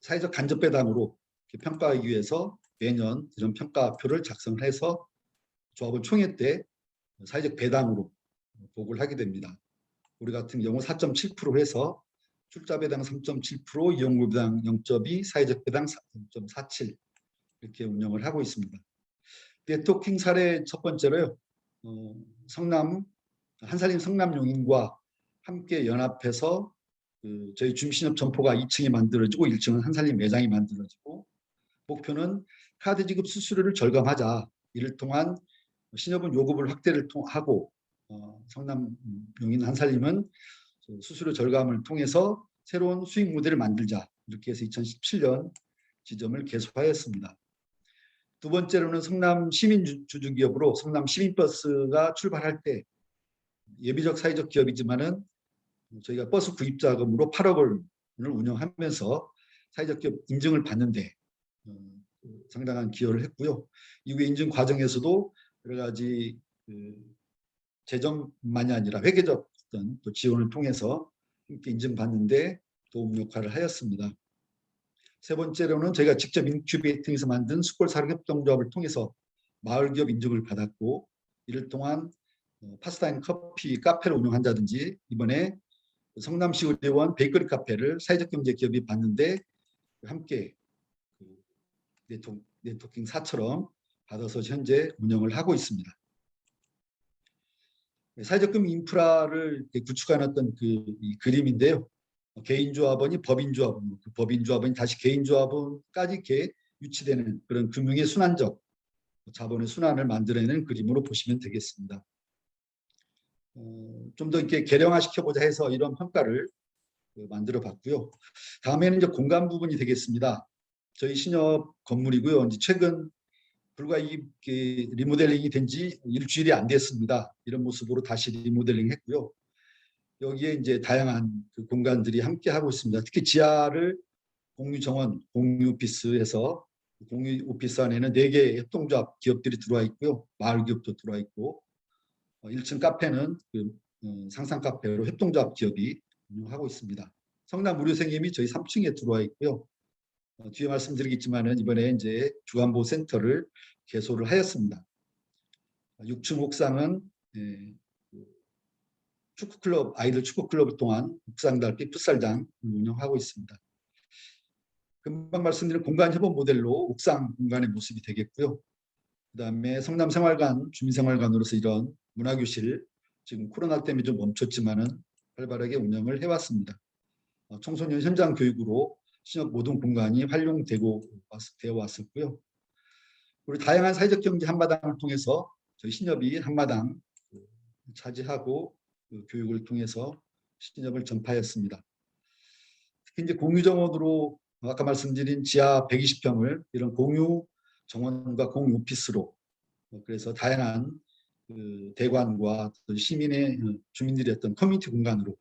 사회적 간접 배당으로 평가하기 위해서 매년 이런 평가표를 작성을 해서 조합원 총회 때 사회적 배당으로 보고를 하게 됩니다. 우리 같은 경우 4.7% 해서 출자 배당 3.7%, 이용료 배당 0.2, 사회적 배당 3.47 이렇게 운영을 하고 있습니다. 네트워킹 사례 첫 번째로요. 성남 한살림 성남용인과 함께 연합해서 저희 주민신협 점포가 2층에 만들어지고 1층은 한살림 매장이 만들어지고, 목표는 카드 지급 수수료를 절감하자. 이를 통한 신협은 요금을 확대를 하고 성남용인 한살림은 수수료 절감을 통해서 새로운 수익 모델을 만들자. 이렇게 해서 2017년 지점을 개소하였습니다. 두 번째로는 성남 시민주주기업으로 성남 시민버스가 출발할 때 예비적 사회적 기업이지만은 저희가 버스 구입 자금으로 8억 원을 운영하면서 사회적 기업 인증을 받는데 상당한 기여를 했고요. 이후에 인증 과정에서도 여러 가지 재정만이 아니라 회계적 어떤 또 지원을 통해서 함께 인증받는데 도움 역할을 하였습니다. 세 번째로는 저희가 직접 인큐베이팅에서 만든 숯골사료협동조합을 통해서 마을기업 인증을 받았고, 이를 통한 파스타앤 커피 카페를 운영한다든지, 이번에 성남시 의료원 베이커리 카페를 사회적 경제 기업이 받는데 함께 네트워킹 사처럼 받아서 현재 운영을 하고 있습니다. 사회적 금융 인프라를 구축하는 어떤 이 그림인데요. 개인조합원이 법인조합원, 그 법인조합원이 다시 개인조합원까지 이렇게 유치되는 그런 금융의 순환적 자본의 순환을 만들어내는 그림으로 보시면 되겠습니다. 좀 더 이렇게 개량화시켜보자 해서 이런 평가를 만들어 봤고요. 다음에는 이제 공간 부분이 되겠습니다. 저희 신협 건물이고요. 이제 최근 불과 리모델링이 된 지 일주일이 안 됐습니다. 이런 모습으로 다시 리모델링 했고요. 여기에 이제 다양한 공간들이 함께 하고 있습니다. 특히 지하를 공유 정원, 공유 오피스에서 공유 오피스 안에는 4개 협동조합 기업들이 들어와 있고요. 마을 기업도 들어와 있고, 1층 카페는 상상 카페로 협동조합 기업이 운영하고 있습니다. 성남 무료생님이 저희 3층에 들어와 있고요. 뒤에 말씀드리겠지만은 이번에 이제 주간보호 센터를 개소를 하였습니다. 6층 옥상은 축구클럽, 아이들 축구클럽을 통한 옥상 달빛 풋살장을 운영하고 있습니다. 금방 말씀드린 공간 협업 모델로 옥상 공간의 모습이 되겠고요. 그다음에 성남생활관, 주민생활관으로서 이런 문화교실, 지금 코로나 때문에 좀 멈췄지만은 활발하게 운영을 해왔습니다. 청소년 현장 교육으로 신협 모든 공간이 활용되어 왔었고요. 그리고 다양한 사회적 경제 한마당을 통해서 저희 신협이 한마당 차지하고 교육을 통해서 신협을 전파했습니다. 특히 이제 공유 정원으로 아까 말씀드린 지하 120평을 이런 공유 정원과 공유 오피스로 그래서 다양한 대관과 시민의 주민들의 어떤 커뮤니티 공간으로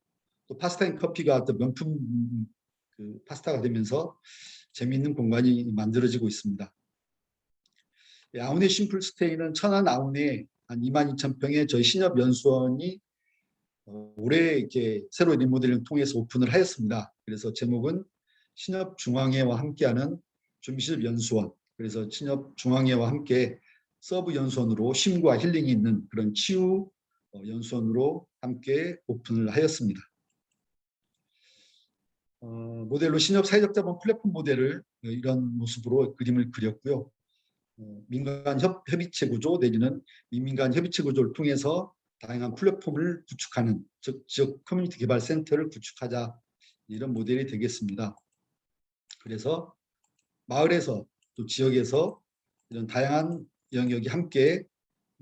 또 파스타앤커피가 어떤 명품 파스타가 되면서 재미있는 공간이 만들어지고 있습니다. 아우네 심플스테이는 천안 아우네 한 22,000평의 저희 신협 연수원이 올해 이렇게 새로 리모델링을 통해서 오픈을 하였습니다. 그래서 제목은 신협 중앙회와 함께하는 준비시설 연수원. 그래서 신협 중앙회와 함께 서브 연수원으로 쉼과 힐링이 있는 그런 치유 연수원으로 함께 오픈을 하였습니다. 모델로 신협 사회적 자본 플랫폼 모델을 이런 모습으로 그림을 그렸고요. 민간 협의체 구조 내지는 민민간 협의체 구조를 통해서 다양한 플랫폼을 구축하는 즉 지역 커뮤니티 개발 센터를 구축하자 이런 모델이 되겠습니다. 그래서 마을에서 또 지역에서 이런 다양한 영역이 함께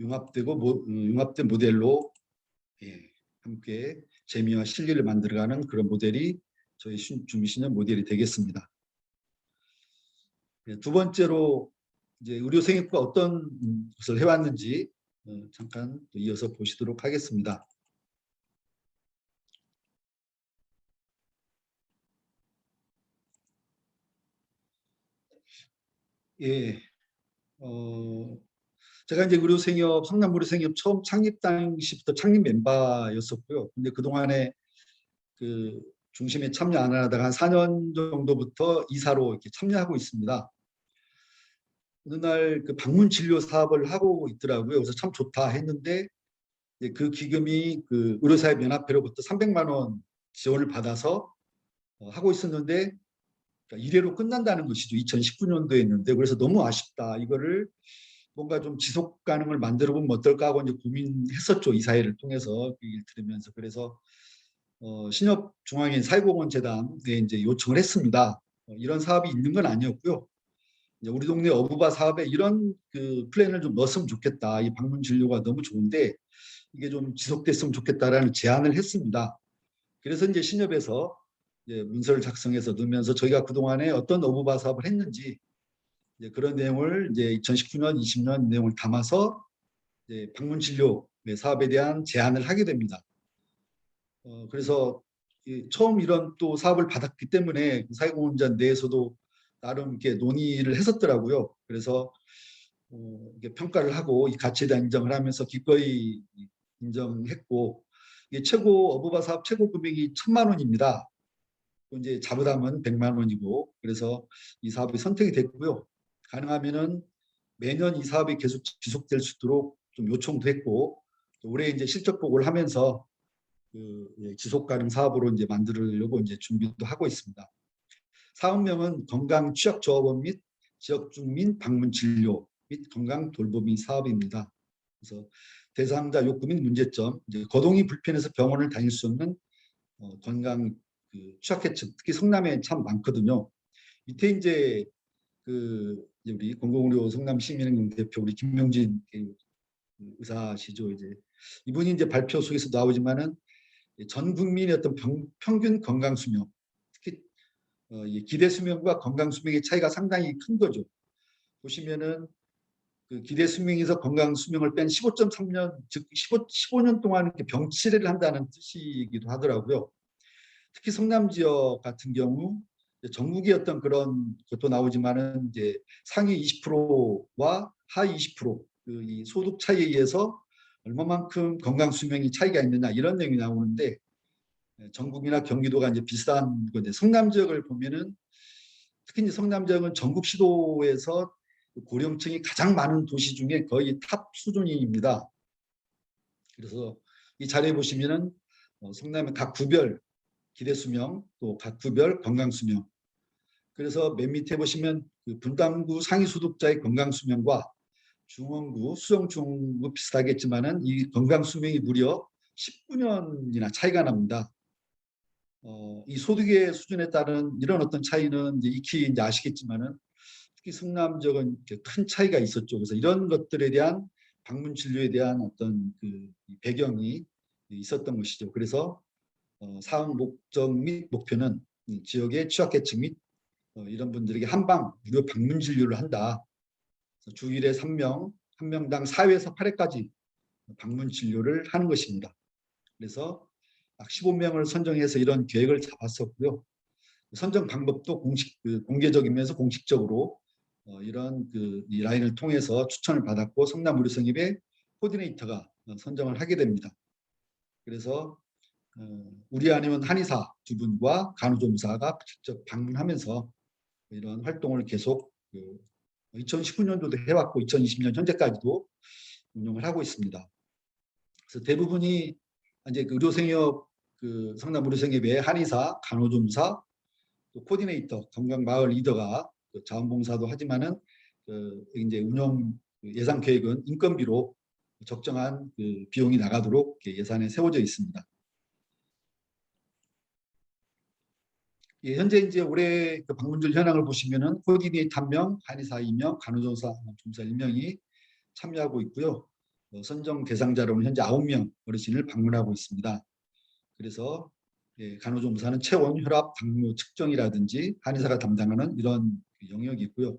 융합된 모델로 함께 재미와 실리를 만들어가는 그런 모델이 저희 준비신협 모델이 되겠습니다. 두 번째로 이제 의료생협과 어떤 것을 해왔는지 잠깐 이어서 보시도록 하겠습니다. 예, 제가 이제 의료생협, 성남 의료생협 처음 창립 당시부터 창립 멤버였었고요. 근데 그 동안에 그 중심에 참여 안 하다가 한 4년 정도부터 이사로 이렇게 참여하고 있습니다. 어느 날 그 방문 진료 사업을 하고 있더라고요. 그래서 참 좋다 했는데 그 기금이 그 의료사회 연합회로부터 300만 원 지원을 받아서 하고 있었는데 이래로 끝난다는 것이죠. 2019년도에 했는데 그래서 너무 아쉽다. 이거를 뭔가 좀 지속 가능을 만들어 보면 어떨까 하고 이제 고민했었죠. 이 사회를 통해서 얘기를 들으면서 그래서 신협 중앙인 사회공헌재단에 이제 요청을 했습니다. 이런 사업이 있는 건 아니었고요. 우리 동네 어부바 사업에 이런 그 플랜을 좀 넣었으면 좋겠다. 이 방문 진료가 너무 좋은데 이게 좀 지속됐으면 좋겠다라는 제안을 했습니다. 그래서 이제 신협에서 이제 문서를 작성해서 넣으면서 저희가 그동안에 어떤 어부바 사업을 했는지 이제 그런 내용을 이제 2019년, 20년 내용을 담아서 이제 방문 진료 사업에 대한 제안을 하게 됩니다. 그래서 처음 이런 또 사업을 받았기 때문에 사회공헌자 내에서도 나름 이렇게 논의를 했었더라고요. 그래서 이렇게 평가를 하고 이 가치에 대한 인정을 하면서 기꺼이 인정했고 이게 최고 어부바 사업 최고 금액이 1,000만 원입니다. 이제 자부담은 100만 원이고 그래서 이 사업이 선택이 됐고요. 가능하면은 매년 이 사업이 계속 지속될 수 있도록 좀 요청도 했고 올해 이제 실적 보고를 하면서 지속 가능 사업으로 이제 만들려고 이제 준비도 하고 있습니다. 사업명은 건강 취약 조합원 및 지역 주민 방문 진료 및 건강 돌보미 사업입니다. 그래서 대상자 욕구 및 문제점, 이제 거동이 불편해서 병원을 다닐 수 없는 건강 취약계층, 특히 성남에 참 많거든요. 밑에 이제 우리 공공의료 성남 시민연금 대표 우리 김명진 의사시죠. 이제 이분이 이제 발표 속에서 나오지만은 전 국민의 어떤 평균 건강 수명, 특히 기대 수명과 건강 수명의 차이가 상당히 큰 거죠. 보시면은 그 기대 수명에서 건강 수명을 뺀 15.3년, 즉 15년 동안 이렇게 병치레를 한다는 뜻이기도 하더라고요. 특히 성남 지역 같은 경우 전국의 어떤 그런 것도 나오지만은 이제 상위 20%와 하위 20% 이 소득 차이에 의해서 얼마만큼 건강 수명이 차이가 있느냐 이런 내용이 나오는데 전국이나 경기도가 이제 비슷한 건데 성남 지역을 보면은 특히 이제 성남 지역은 전국 시도에서 고령층이 가장 많은 도시 중에 거의 탑 수준입니다. 그래서 이 자료에 보시면은 성남의 각 구별 기대 수명, 또 각 구별 건강 수명. 그래서 맨 밑에 보시면 그 분당구 상위 소득자의 건강 수명과 중원구, 수성 중원구 비슷하겠지만은 이 건강 수명이 무려 19년이나 차이가 납니다. 이 소득의 수준에 따른 이런 어떤 차이는 이제 익히 이제 아시겠지만은 특히 성남 지역은 큰 차이가 있었죠. 그래서 이런 것들에 대한 방문 진료에 대한 어떤 그 배경이 있었던 것이죠. 그래서 사업 목적 및 목표는 지역의 취약계층 및 이런 분들에게 한방 무료 방문 진료를 한다. 주일에 3명, 한 명당 4회에서 8회까지 방문 진료를 하는 것입니다. 그래서 약 15명을 선정해서 이런 계획을 잡았었고요. 선정 방법도 공개적이면서 공식적으로 이런 이 라인을 통해서 추천을 받았고 성남 의료성협의 코디네이터가 선정을 하게 됩니다. 그래서 우리 아니면 한의사 두 분과 간호조무사가 직접 방문하면서 이런 활동을 계속 2019년도도 해왔고 2020년 현재까지도 운영을 하고 있습니다. 그래서 대부분이 이제 의료생협 성남 의료생협의 한의사, 간호조무사, 또 코디네이터, 건강마을 리더가 자원봉사도 하지만은 이제 운영 예산 계획은 인건비로 적정한 비용이 나가도록 예산에 세워져 있습니다. 예, 현재 이제 올해 방문율 현황을 보시면은 코디네이터 1명, 한의사 2명, 간호조무사 1명이 참여하고 있고요. 선정 대상자로는 현재 9명 어르신을 방문하고 있습니다. 그래서 간호조무사는 체온, 혈압, 당뇨 측정이라든지 한의사가 담당하는 이런 영역이 있고요.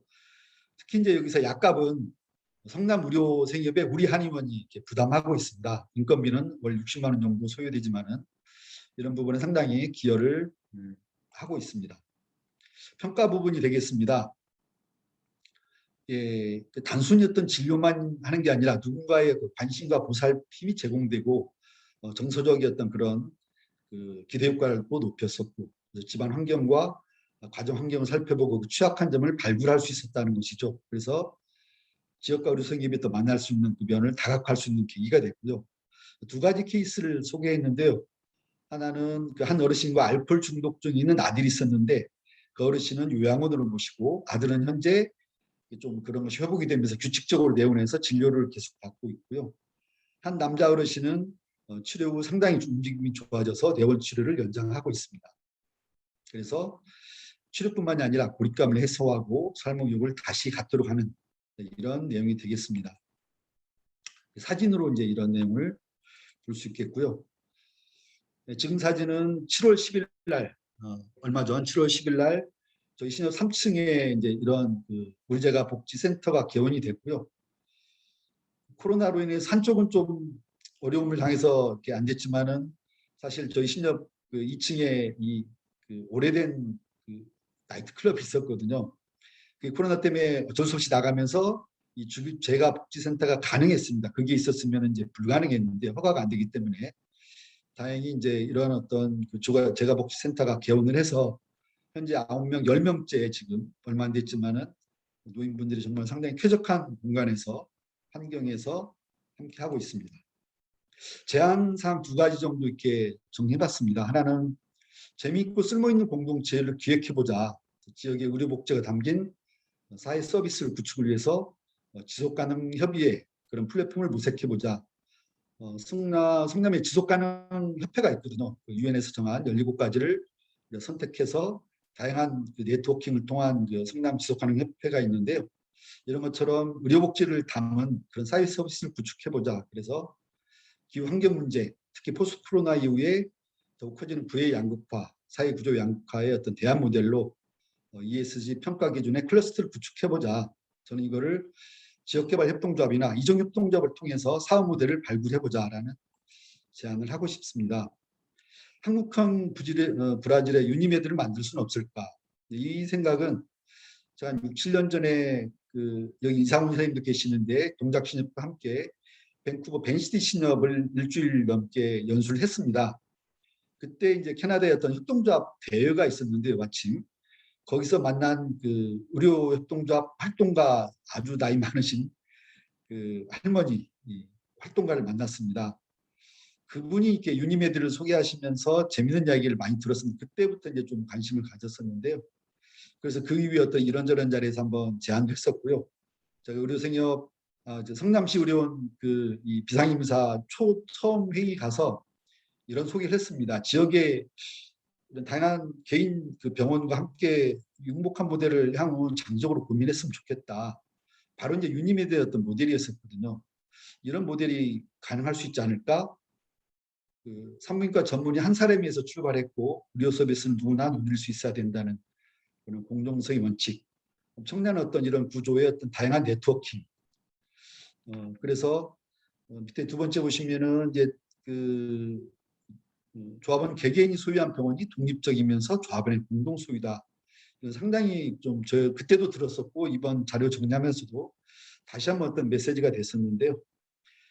특히 이제 여기서 약값은 성남의료생협의 우리 한의원이 이렇게 부담하고 있습니다. 인건비는 월 60만 원 정도 소요되지만은 이런 부분에 상당히 기여를 하고 있습니다. 평가 부분이 되겠습니다. 예, 단순히 어떤 진료만 하는 게 아니라 누군가의 관심과 보살핌이 제공되고 정서적이었던 그런 기대 효과를 또 높였었고 집안 환경과 가정 환경을 살펴보고 취약한 점을 발굴할 수 있었다는 것이죠. 그래서 지역과 의료생협이 또 만날 수 있는 면을 다각화할 수 있는 계기가 됐고요. 두 가지 케이스를 소개했는데요. 하나는 한 어르신과 알코올 중독증이 있는 아들이 있었는데 그 어르신은 요양원으로 모시고 아들은 현재 좀 그런 것이 회복이 되면서 규칙적으로 내원해서 진료를 계속 받고 있고요. 한 남자 어르신은 치료 후 상당히 움직임이 좋아져서 내원 치료를 연장하고 있습니다. 그래서 치료뿐만이 아니라 고립감을 해소하고 삶의욕을 다시 갖도록 하는 이런 내용이 되겠습니다. 사진으로 이제 이런 내용을 볼 수 있겠고요. 지금 사진은 7월 10일 날 얼마 전 7월 10일 날 저희 신협 3층에 이제 이런 의료재가 복지센터가 개원이 됐고요. 코로나로 인해서 한쪽은 좀 어려움을 당해서 이렇게 안 됐지만은 사실 저희 신협 2층에 오래된 나이트클럽이 있었거든요. 코로나 때문에 어쩔 수 없이 나가면서 이 재가 복지센터가 가능했습니다. 그게 있었으면 이제 불가능했는데 허가가 안 되기 때문에 다행히 이제 이런 어떤 재가 복지센터가 개원을 해서 현재 9명, 10명째 지금 얼마 안 됐지만은 노인분들이 정말 상당히 쾌적한 공간에서 환경에서 함께 하고 있습니다. 제안사항 두 가지 정도 이렇게 정리해봤습니다. 하나는 재미있고 쓸모있는 공동체를 기획해보자. 지역의 의료복지가 담긴 사회 서비스를 구축을 위해서 지속가능 협의회 그런 플랫폼을 모색해보자. 성남에 지속가능 협회가 있거든요. 유엔에서 정한 17가지를 선택해서 다양한 네트워킹을 통한 성남 지속가능 협회가 있는데요. 이런 것처럼 의료복지를 담은 그런 사회 서비스를 구축해보자. 그래서 기후환경 문제, 특히 포스트 코로나 이후에 더욱 커지는 부의 양극화, 사회구조 양극화의 어떤 대안 모델로 ESG 평가 기준의 클러스터를 구축해보자. 저는 이거를 지역개발협동조합이나 이종협동조합을 통해서 사업 모델을 발굴해보자라는 제안을 하고 싶습니다. 한국형 브라질의 유니메드를 만들 수는 없을까? 이 생각은 제가 한 6, 7년 전에 여기 이상훈 선생님도 계시는데 동작신협과 함께 밴쿠버 벤시티 신협을 일주일 넘게 연수를 했습니다. 그때 이제 캐나다의 어떤 협동조합 대회가 있었는데요, 마침 거기서 만난 그 의료협동조합 활동가 아주 나이 많으신 그 할머니 활동가를 만났습니다. 그분이 이렇게 유니메드를 소개하시면서 재밌는 이야기를 많이 들었습니다. 그때부터 이제 좀 관심을 가졌었는데요. 그래서 그 이후에 어떤 이런저런 자리에서 한번 제안도 했었고요. 제가 의료생협 성남시 의료원 이 비상임사 처음 회의 가서 이런 소개를 했습니다. 지역에 이런 다양한 개인 그 병원과 함께 융복한 모델을 향후 장기적으로 고민했으면 좋겠다. 바로 이제 유니메드의 어떤 모델이었었거든요. 이런 모델이 가능할 수 있지 않을까? 그 산부인과 전문의 한 사람에서 출발했고 의료 서비스는 누구나 누릴 수 있어야 된다는 그런 공정성의 원칙, 엄청난 어떤 이런 구조의 어떤 다양한 네트워킹. 그래서 밑에 두 번째 보시면은 이제 그 조합원 개개인이 소유한 병원이 독립적이면서 조합원의 공동 소유다. 상당히 좀 저 그때도 들었었고 이번 자료 정리하면서도 다시 한번 어떤 메시지가 됐었는데요.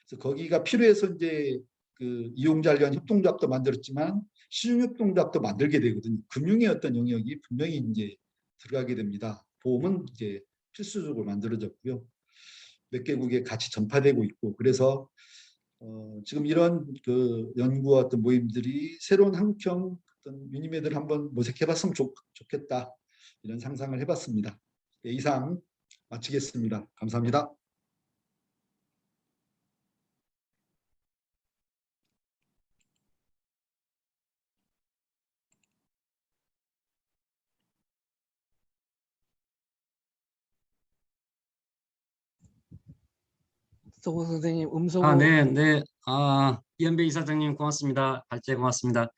그래서 거기가 필요해서 이제 그 이용자를 위한 협동조합도 만들었지만 시중협동조합도 만들게 되거든요. 금융의 어떤 영역이 분명히 이제 들어가게 됩니다. 보험은 이제 필수적으로 만들어졌고요. 몇 개국에 같이 전파되고 있고 그래서 지금 이런 그 연구와 어떤 모임들이 새로운 한국형 어떤 유니메드를 한번 모색해봤으면 좋겠다 이런 상상을 해봤습니다. 네, 이상 마치겠습니다. 감사합니다. 서고 선생님 음성 네. 이현배 이사장님 고맙습니다. 발제 고맙습니다.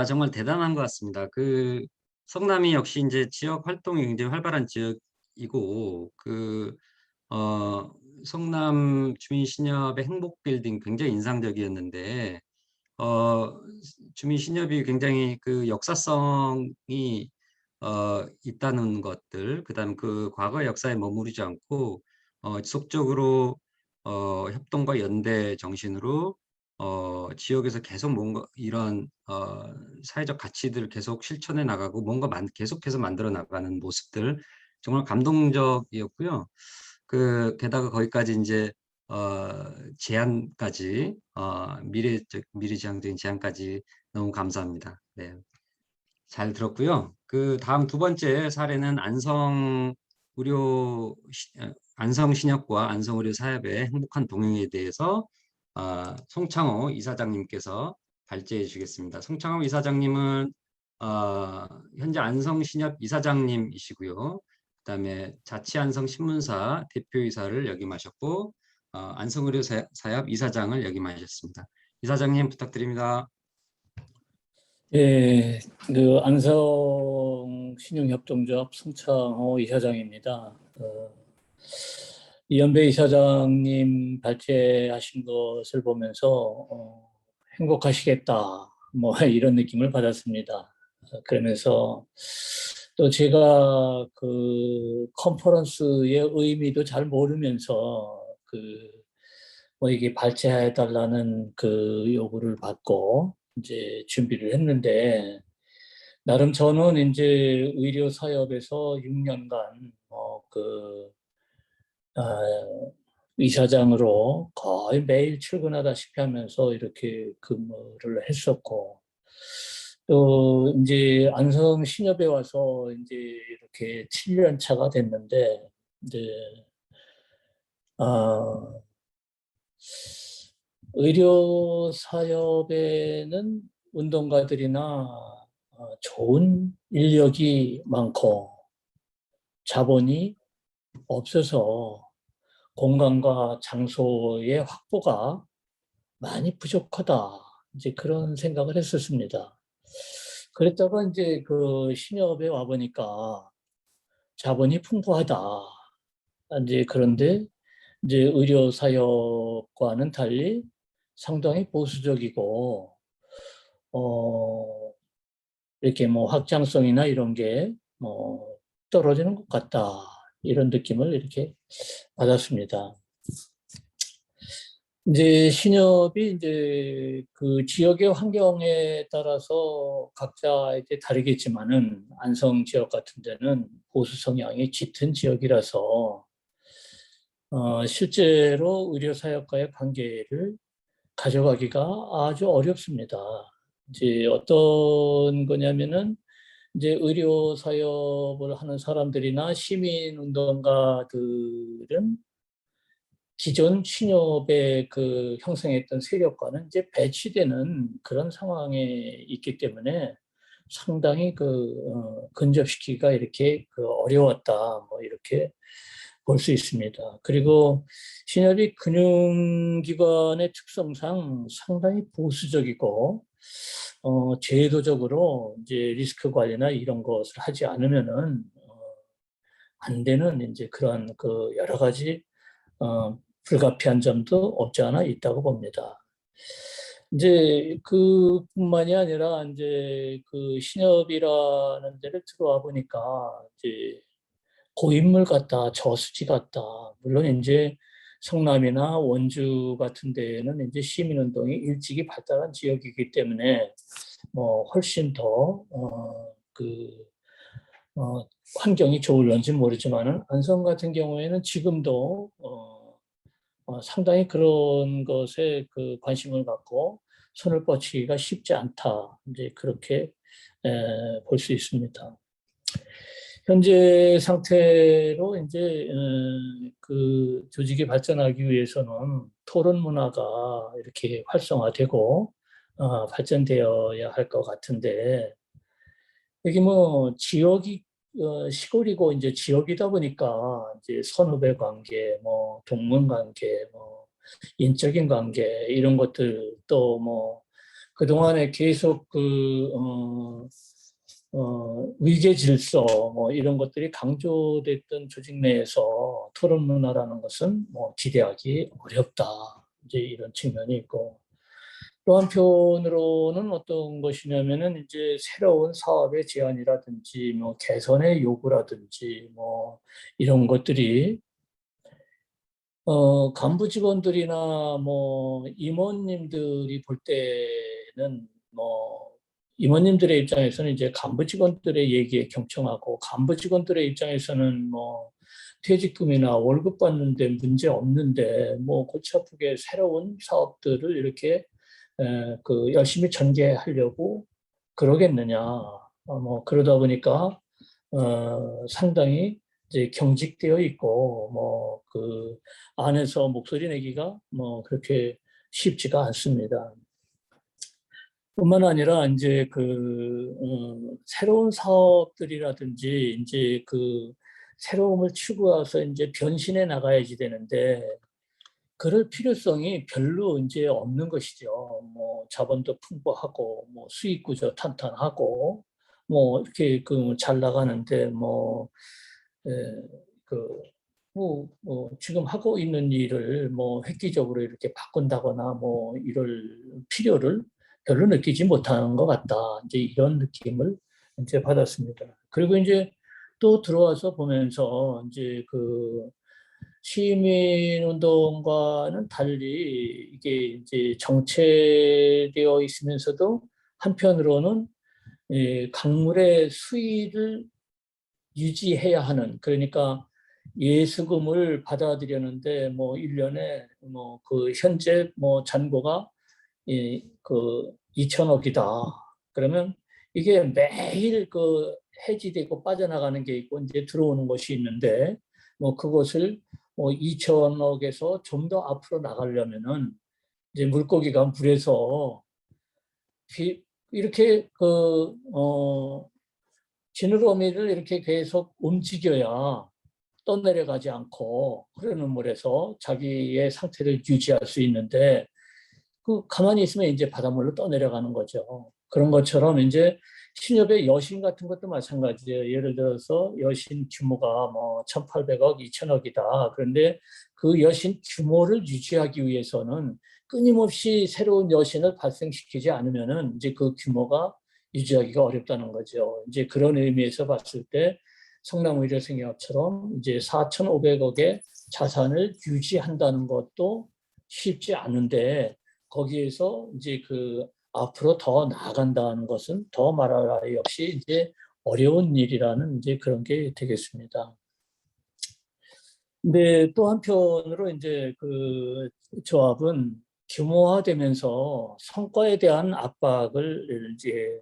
정말 대단한 것 같습니다. 그 성남이 역시 이제 지역 활동이 굉장히 활발한 지역이고 성남 주민신협의 행복 빌딩 굉장히 인상적이었는데 주민신협이 굉장히 그 역사성이 있다는 것들, 그다음 그 과거 역사에 머무르지 않고 지속적으로 협동과 연대 정신으로 지역에서 계속 뭔가 이런 사회적 가치들을 계속 실천해 나가고 뭔가 계속해서 만들어 나가는 모습들 정말 감동적이었고요. 게다가 거기까지 이제 제안까지 미래지향적인 제안까지 너무 감사합니다. 네, 잘 들었고요. 그 다음 두 번째 사례는 안성신협과 안성의료사협의 행복한 동행에 대해서 송창호 이사장님께서 발제해 주시겠습니다. 송창호 이사장님은 현재 안성신협 이사장님이시고요. 그다음에 자치안성신문사 대표이사를 역임하셨고 안성의료사협 이사장을 역임하셨습니다. 이사장님 부탁드립니다. 예, 그 안성 신용협동조합 송창호 이사장입니다. 이현배 이사장님 발제하신 것을 보면서 행복하시겠다 뭐 이런 느낌을 받았습니다. 그러면서 또 제가 그 컨퍼런스의 의미도 잘 모르면서 뭐 이게 발제해 달라는 그 요구를 받고 이제 준비를 했는데 나름 저는 이제 의료 사협에서 6년간 의사장으로 거의 매일 출근하다시피 하면서 이렇게 근무를 했었고 또 이제 안성 신협에 와서 이제 이렇게 7년 차가 됐는데 이제 의료 사협에는 운동가들이나 좋은 인력이 많고 자본이 없어서 공간과 장소의 확보가 많이 부족하다. 이제 그런 생각을 했었습니다. 그랬다가 이제 그 신협에 와 보니까 자본이 풍부하다. 이제 그런데 이제 의료 사역과는 달리 상당히 보수적이고 이렇게 뭐 확장성이나 이런 게 뭐 떨어지는 것 같다. 이런 느낌을 이렇게 받았습니다. 이제 신협이 이제 그 지역의 환경에 따라서 각자 이제 다르겠지만은 안성 지역 같은 데는 보수 성향이 짙은 지역이라서 실제로 의료 사역과의 관계를 가져가기가 아주 어렵습니다. 이제 어떤 거냐면은 이제 의료 사역을 하는 사람들이나 시민 운동가들은 기존 신협에 그 형성했던 세력과는 이제 배치되는 그런 상황에 있기 때문에 상당히 근접시키기가 이렇게 어려웠다, 뭐 이렇게 볼 수 있습니다. 그리고 신협이 금융기관의 특성상 상당히 보수적이고 제도적으로 이제 리스크 관리나 이런 것을 하지 않으면은 안 되는 이제 그런 여러 가지 불가피한 점도 없지 않아 있다고 봅니다. 이제 그뿐만이 아니라 이제 그 신협이라는 데를 들어와 보니까 이제 고인물 같다, 저수지 같다. 물론 이제 성남이나 원주 같은 데에는 이제 시민운동이 일찍이 발달한 지역이기 때문에 뭐 훨씬 더 환경이 좋을런지 모르지만은 안성 같은 경우에는 지금도 상당히 그런 것에 관심을 갖고 손을 뻗치기가 쉽지 않다. 이제 그렇게 볼 수 있습니다. 현재 상태로 이제 그 조직이 발전하기 위해서는 토론 문화가 이렇게 활성화되고 발전되어야 할 것 같은데 여기 뭐 지역이 시골이고 이제 지역이다 보니까 이제 선후배 관계, 뭐 동문 관계, 뭐 인적인 관계 이런 것들 또 뭐 그동안에 계속 위계 질서 뭐 이런 것들이 강조됐던 조직 내에서 토론 문화라는 것은 뭐 기대하기 어렵다. 이제 이런 측면이 있고 또 한편으로는 어떤 것이냐면은 이제 새로운 사업의 제안이라든지 뭐 개선의 요구라든지 뭐 이런 것들이 간부 직원들이나 뭐 임원님들이 볼 때는 뭐 임원님들의 입장에서는 이제 간부 직원들의 얘기에 경청하고 간부 직원들의 입장에서는 뭐 퇴직금이나 월급 받는데 문제 없는데 뭐 골치 아프게 새로운 사업들을 이렇게 열심히 전개하려고 그러겠느냐. 뭐 그러다 보니까 상당히 이제 경직되어 있고 뭐 그 안에서 목소리 내기가 뭐 그렇게 쉽지가 않습니다. 뿐만 아니라 이제 새로운 사업들이라든지 이제 새로움을 추구해서 이제 변신해 나가야지 되는데 그럴 필요성이 별로 이제 없는 것이죠. 뭐 자본도 풍부하고 뭐 수익 구조 탄탄하고 뭐 이렇게 잘 나가는데 뭐 지금 하고 있는 일을 뭐 획기적으로 이렇게 바꾼다거나 뭐 이럴 필요를 별로 느끼지 못하는 것 같다. 이제 이런 느낌을 이제 받았습니다. 그리고 이제 또 들어와서 보면서 이제 시민운동과는 달리 이게 이제 정체되어 있으면서도 한편으로는 강물의 수위를 유지해야 하는 그러니까 예수금을 받아들였는데 뭐 1년에 뭐 현재 뭐 잔고가 2천억이다. 그러면 이게 매일 해지되고 빠져나가는 게 있고 이제 들어오는 것이 있는데 뭐 그것을 뭐 2천억에서 좀 더 앞으로 나가려면은 이제 물고기가 물에서 이렇게 지느러미를 이렇게 계속 움직여야 떠내려가지 않고 흐르는 물에서 자기의 상태를 유지할 수 있는데 가만히 있으면 이제 바닷물로 떠내려가는 거죠. 그런 것처럼 이제 신협의 여신 같은 것도 마찬가지예요. 예를 들어서 여신 규모가 뭐 1,800억, 2천억이다. 그런데 그 여신 규모를 유지하기 위해서는 끊임없이 새로운 여신을 발생시키지 않으면은 이제 그 규모가 유지하기가 어렵다는 거죠. 이제 그런 의미에서 봤을 때 성남의료생협처럼 이제 4,500억의 자산을 유지한다는 것도 쉽지 않은데 거기에서 이제 그 앞으로 더 나아간다는 것은 더 말할 나위 없이 이제 어려운 일이라는 이제 그런 게 되겠습니다. 근데 또 한편으로 이제 그 조합은 규모화되면서 성과에 대한 압박을 이제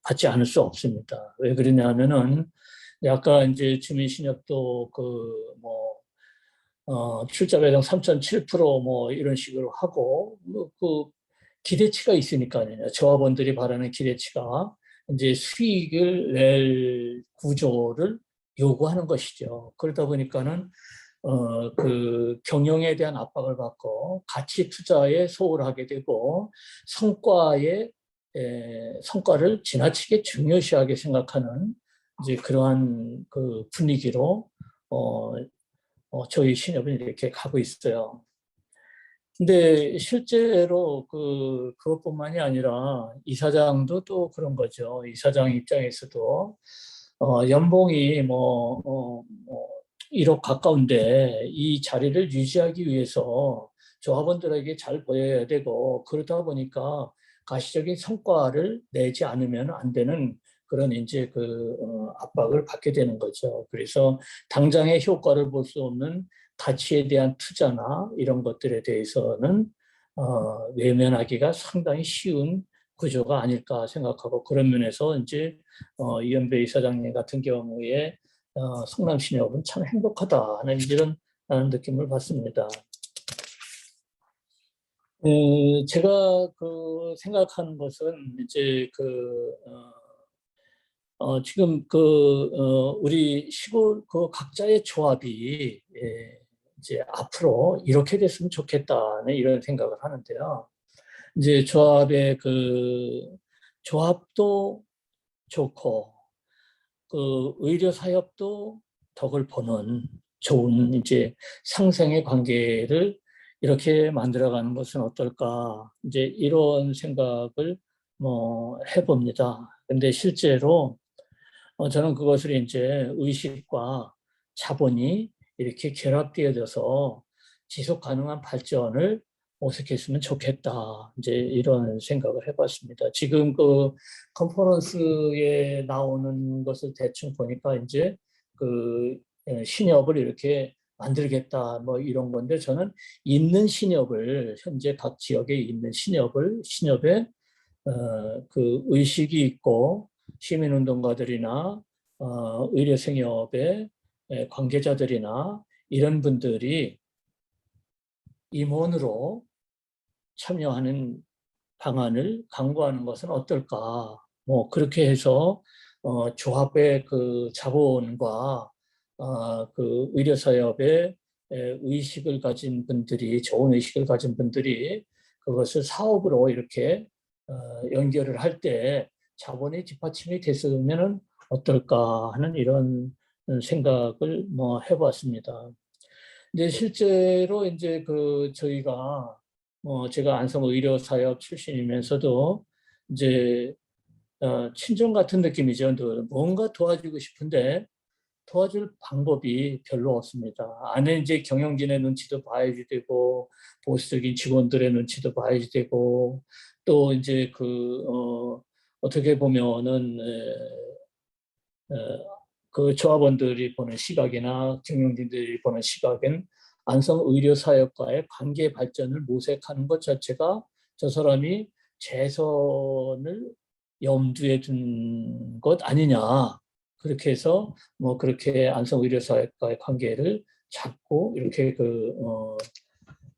받지 않을 수 없습니다. 왜 그러냐면은 아까 이제 주민신협도 출자 배당 3.7% 이런 식으로 하고 그 기대치가 있으니까요. 조합원들이 바라는 기대치가 이제 수익을 낼 구조를 요구하는 것이죠. 그러다 보니까는 그 경영에 대한 압박을 받고 가치 투자에 소홀하게 되고 성과를 지나치게 중요시하게 생각하는 이제 그러한 그 분위기로 저희 신협은 이렇게 가고 있어요. 근데 실제로 그것뿐만이 아니라 이사장도 또 그런 거죠. 이사장 입장에서도 연봉이 1억 가까운데 이 자리를 유지하기 위해서 조합원들에게 잘 보여야 되고 그러다 보니까 가시적인 성과를 내지 않으면 안 되는 그런 이제 압박을 받게 되는 거죠. 그래서 당장의 효과를 볼 수 없는 가치에 대한 투자나 이런 것들에 대해서는 외면하기가 상당히 쉬운 구조가 아닐까 생각하고 그런 면에서 이제 이현배 이사장님 같은 경우에 성남신협은 참 행복하다는 이런 느낌을 받습니다. 제가 생각하는 것은 이제 지금 우리 시골 각자의 조합이 이제 앞으로 이렇게 됐으면 좋겠다는 이런 생각을 하는데요. 이제 조합도 좋고 의료 사업도 덕을 보는 좋은 이제 상생의 관계를 이렇게 만들어가는 것은 어떨까 이제 이런 생각을 해봅니다. 근데 실제로 저는 그것을 이제 의식과 자본이 이렇게 결합되어져서 지속 가능한 발전을 모색했으면 좋겠다. 이제 이런 생각을 해봤습니다. 지금 컨퍼런스에 나오는 것을 대충 보니까 이제 신협을 이렇게 만들겠다 이런 건데 저는 있는 신협을 현재 각 지역에 있는 신협에 의식이 있고 시민운동가들이나 의료생협의 관계자들이나 이런 분들이 임원으로 참여하는 방안을 강구하는 것은 어떨까? 그렇게 해서 조합의 자본과 의료사협의 의식을 가진 분들이 좋은 의식을 가진 분들이 그것을 사업으로 이렇게 연결을 할 때 자본의 뒷받침이 됐으면 어떨까 하는 이런 생각을 해봤습니다. 근데 실제로 이제 저희가 제가 안성의료사협 출신이면서도 이제 친정 같은 느낌이죠. 뭔가 도와주고 싶은데 도와줄 방법이 별로 없습니다. 안에 이제 경영진의 눈치도 봐야지 되고 보수적인 직원들의 눈치도 봐야지 되고 또 이제 어떻게 보면은 조합원들이 보는 시각이나 경영진들이 보는 시각은 안성의료사역과의 관계 발전을 모색하는 것 자체가 저 사람이 재선을 염두에 둔 것 아니냐. 그렇게 해서 그렇게 안성의료사역과의 관계를 잡고 이렇게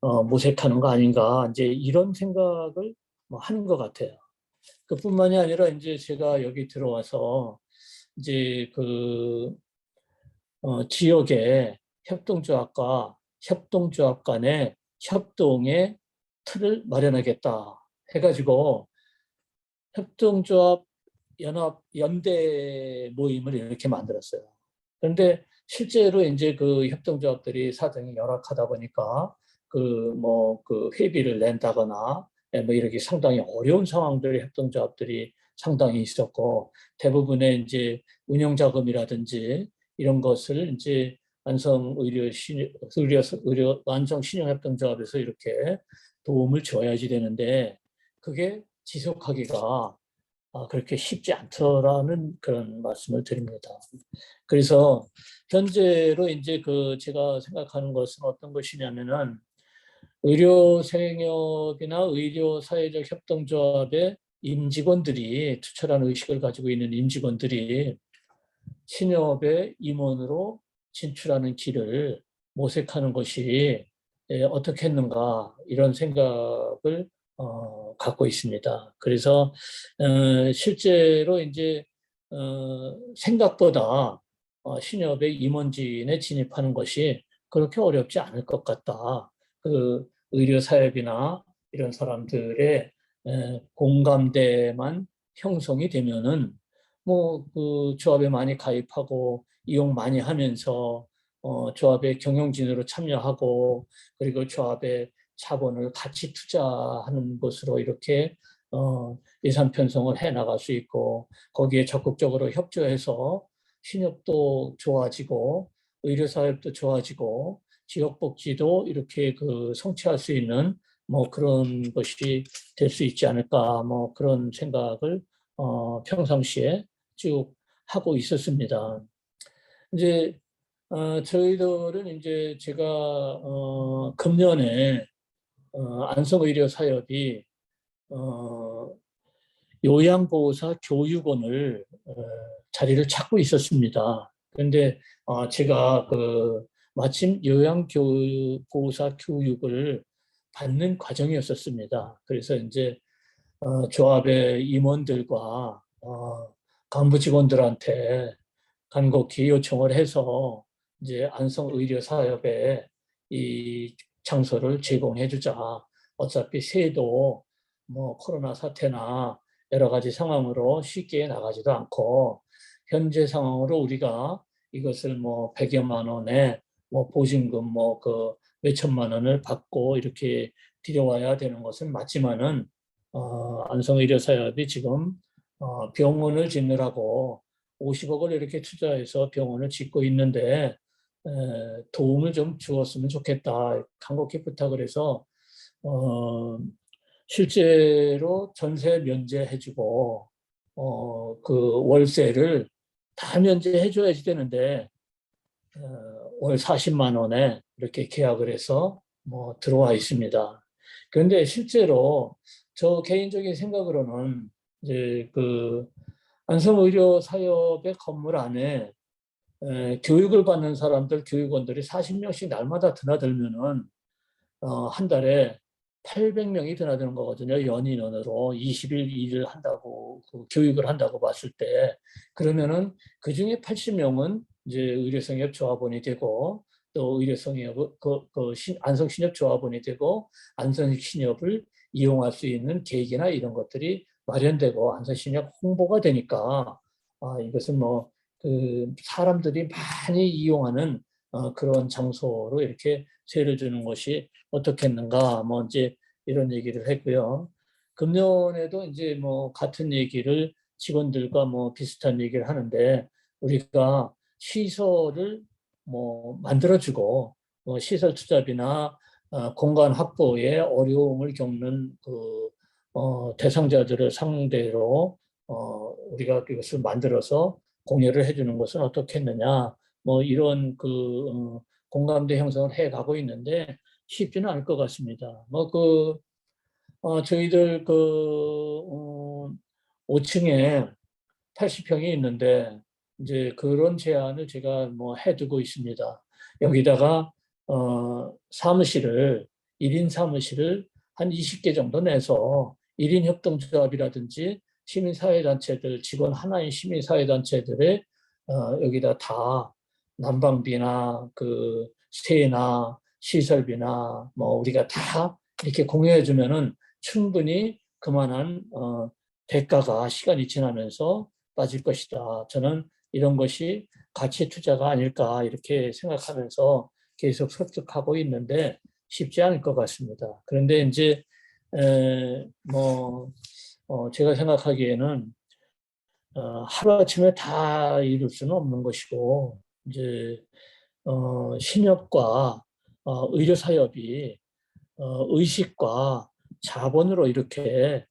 모색하는 거 아닌가. 이제 이런 생각을 하는 것 같아요. 그뿐만이 아니라 이제 제가 여기 들어와서 이제 지역의 협동조합 간의 협동의 틀을 마련하겠다 해가지고 협동조합 연대 모임을 이렇게 만들었어요. 그런데 실제로 이제 협동조합들이 사정이 열악하다 보니까 회비를 낸다거나 이렇게 상당히 어려운 상황들의 협동조합들이 상당히 있었고 대부분의 이제 운영자금이라든지 이런 것을 이제 안성 의료 안성 신용협동조합에서 이렇게 도움을 줘야지 되는데 그게 지속하기가 그렇게 쉽지 않더라는 그런 말씀을 드립니다. 그래서 현재로 이제 제가 생각하는 것은 어떤 것이냐면은 의료생협이나 의료사회적협동조합의 임직원들이 투철한 의식을 가지고 있는 임직원들이 신협의 임원으로 진출하는 길을 모색하는 것이 어떻게 했는가 이런 생각을 갖고 있습니다. 그래서 실제로 이제 생각보다 신협의 임원진에 진입하는 것이 그렇게 어렵지 않을 것 같다. 의료사협이나 이런 사람들의 공감대만 형성이 되면은 조합에 많이 가입하고 이용 많이 하면서 조합의 경영진으로 참여하고 그리고 조합의 자본을 같이 투자하는 것으로 이렇게 예산 편성을 해 나갈 수 있고 거기에 적극적으로 협조해서 신협도 좋아지고 의료사업도 좋아지고 지역복지도 이렇게 성취할 수 있는 그런 것이 될 수 있지 않을까 그런 생각을 평상시에 쭉 하고 있었습니다. 이제 저희들은 이제 제가 금년에 안성의료사협이 요양보호사 교육원을 자리를 찾고 있었습니다. 그런데 제가 마침 요양보호사 교육을 받는 과정이었었습니다. 그래서 이제 조합의 임원들과 간부 직원들한테 간곡히 요청을 해서 이제 안성의료사협에 이 장소를 제공해 주자. 어차피 새해도 코로나 사태나 여러 가지 상황으로 쉽게 나가지도 않고 현재 상황으로 우리가 이것을 100여만 원에 보증금 몇천만 원을 받고 이렇게 들여와야 되는 것은 맞지만은 안성의료사협이 지금 병원을 짓느라고 50억을 이렇게 투자해서 병원을 짓고 있는데 도움을 좀 주었으면 좋겠다. 간곡히 부탁을 해서 실제로 전세 면제해주고 월세를 다 면제해줘야지 되는데 월 40만 원에 이렇게 계약을 해서 들어와 있습니다. 그런데 실제로 저 개인적인 생각으로는 이제 안성의료사협의 건물 안에 교육을 받는 사람들, 교육원들이 40명씩 날마다 드나들면은 한 달에 800명이 드나드는 거거든요. 연인원으로 20일 일을 한다고 교육을 한다고 봤을 때 그러면은 그 중에 80명은 이제 의료성협 조합원이 되고 또 의료성협 안성신협 조합원이 되고 안성신협을 이용할 수 있는 계획이나 이런 것들이 마련되고 안성신협 홍보가 되니까 이것은 사람들이 많이 이용하는 그런 장소로 이렇게 세를 주는 것이 어떻겠는가 이제 이런 얘기를 했고요. 금년에도 이제 같은 얘기를 직원들과 비슷한 얘기를 하는데 우리가 시설을 만들어주고 시설 투자비나 공간 확보에 어려움을 겪는 대상자들을 상대로 우리가 그것을 만들어서 공여를 해주는 것은 어떻겠느냐 이런 공감대 형성을 해가고 있는데 쉽지는 않을 것 같습니다. 저희들 5층에 80평이 있는데 이제 그런 제안을 제가 해두고 있습니다. 여기다가 사무실을 1인 사무실을 한 20개 정도 내서 1인 협동조합이라든지 시민사회단체들 직원 하나인 시민사회단체들의 여기다 다 난방비나 세나 시설비나 우리가 다 이렇게 공유해 주면은 충분히 그만한 대가가 시간이 지나면서 빠질 것이다. 저는 이런 것이 가치 투자가 아닐까 이렇게 생각하면서 계속 설득하고 있는데 쉽지 않을 것 같습니다. 그런데 이제 제가 생각하기에는 하루아침에 다 이룰 수는 없는 것이고 이제 신협과 의료사협이 의식과 자본으로 이렇게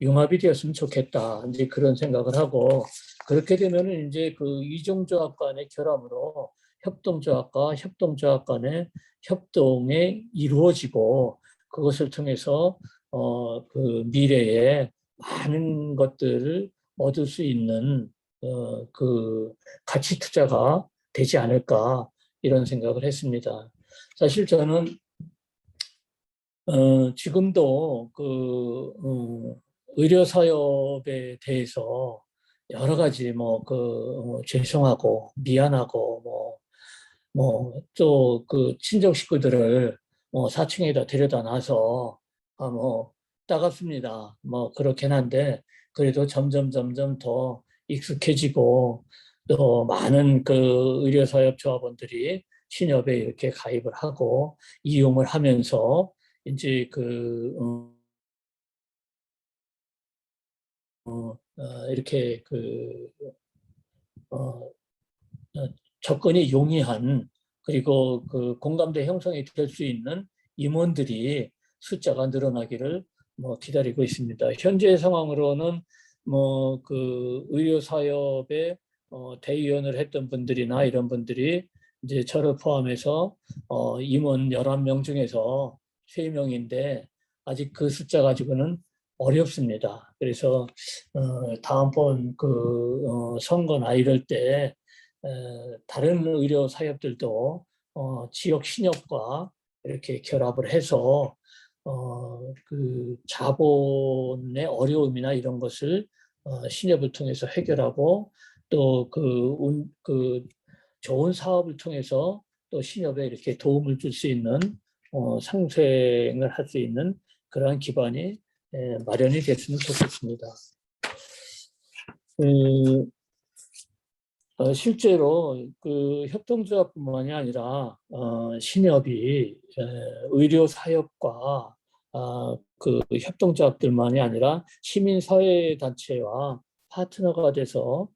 융합이 되었으면 좋겠다. 이제 그런 생각을 하고, 그렇게 되면은 이제 그 이종조합 간의 결합으로 협동조합과 협동조합 간의 협동이 이루어지고, 그것을 통해서 그 미래에 많은 것들을 얻을 수 있는 그 가치 투자가 되지 않을까, 이런 생각을 했습니다. 사실 저는 지금도 의료 사업에 대해서 여러 가지 죄송하고 미안하고 또 그 친정 식구들을 4층에다 데려다 놔서 따갑습니다. 그렇긴 한데 그래도 점점 더 익숙해지고 또 많은 그 의료 사업 조합원들이 신협에 이렇게 가입을 하고 이용을 하면서 이제 이렇게 접근이 용이한 그리고 그 공감대 형성이 될 수 있는 임원들이 숫자가 늘어나기를 기다리고 있습니다. 현재 상황으로는 그 의료 사업에 대의원을 했던 분들이나 이런 분들이 이제 저를 포함해서 임원 11명 중에서 3명인데 아직 그 숫자 가지고는 어렵습니다. 그래서 다음번 선거나 이럴 때 다른 의료 사업들도 지역 신협과 이렇게 결합을 해서 그 자본의 어려움이나 이런 것을 신협을 통해서 해결하고 또 그 좋은 사업을 통해서 또 신협에 이렇게 도움을 줄 수 있는 상생을 할 수 있는 그러한 기반이 마련이 됐으면 좋겠습니다. 실제로 그 협동조합뿐만이 아니라 신협이 의료 사업과 그 협동조합들만이 아니라 시민사회 단체와 파트너가 돼서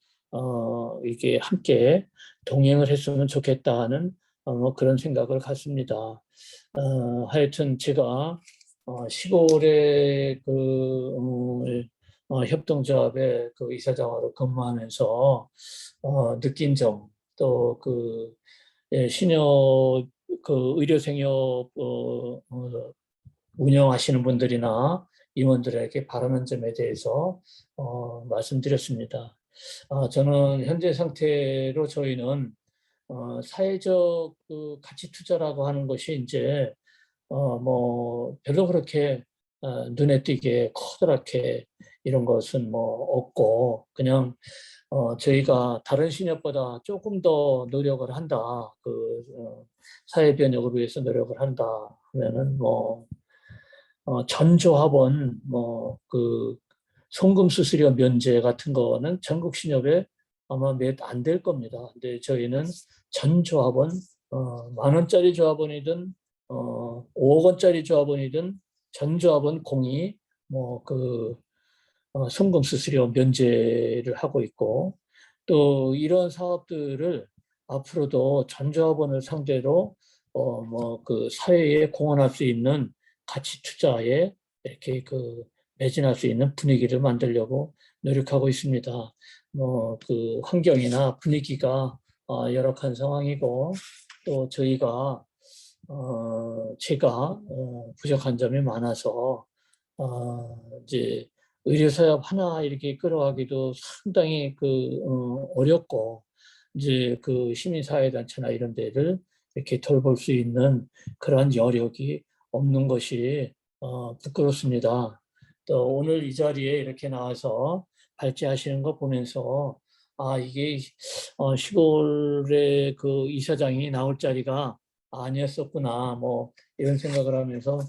이게 함께 동행을 했으면 좋겠다는 그런 생각을 갖습니다. 하여튼 제가 시골의 협동조합의 그 이사장으로 근무하면서 느낀 점, 또 신협 의료생협 운영하시는 분들이나 임원들에게 바라는 점에 대해서 말씀드렸습니다. 저는 현재 상태로 저희는 사회적 가치 투자라고 하는 것이 이제 별로 그렇게 눈에 띄게 커다랗게 이런 것은 없고 그냥 저희가 다른 신협보다 조금 더 노력을 한다. 사회 변혁을 위해서 노력을 한다 하면은 전조합원 송금 수수료 면제 같은 거는 전국 신협에 아마 몇 안 될 겁니다. 근데 저희는 전조합원 10,000원짜리 조합원이든 5억 원짜리 조합원이든 전조합원 공이 송금 수수료 면제를 하고 있고 또 이런 사업들을 앞으로도 전조합원을 상대로 사회에 공헌할 수 있는 가치 투자에 이렇게 매진할 수 있는 분위기를 만들려고 노력하고 있습니다. 환경이나 분위기가 열악한 상황이고 또 제가 부족한 점이 많아서 이제 의료사업 하나 이렇게 끌어가기도 상당히 어렵고 이제 시민사회단체나 이런 데를 이렇게 돌볼 수 있는 그러한 여력이 없는 것이 부끄럽습니다. 또 오늘 이 자리에 이렇게 나와서 발제하시는 거 보면서 이게 시골의 이사장이 나올 자리가 아니었었구나 이런 생각을 하면서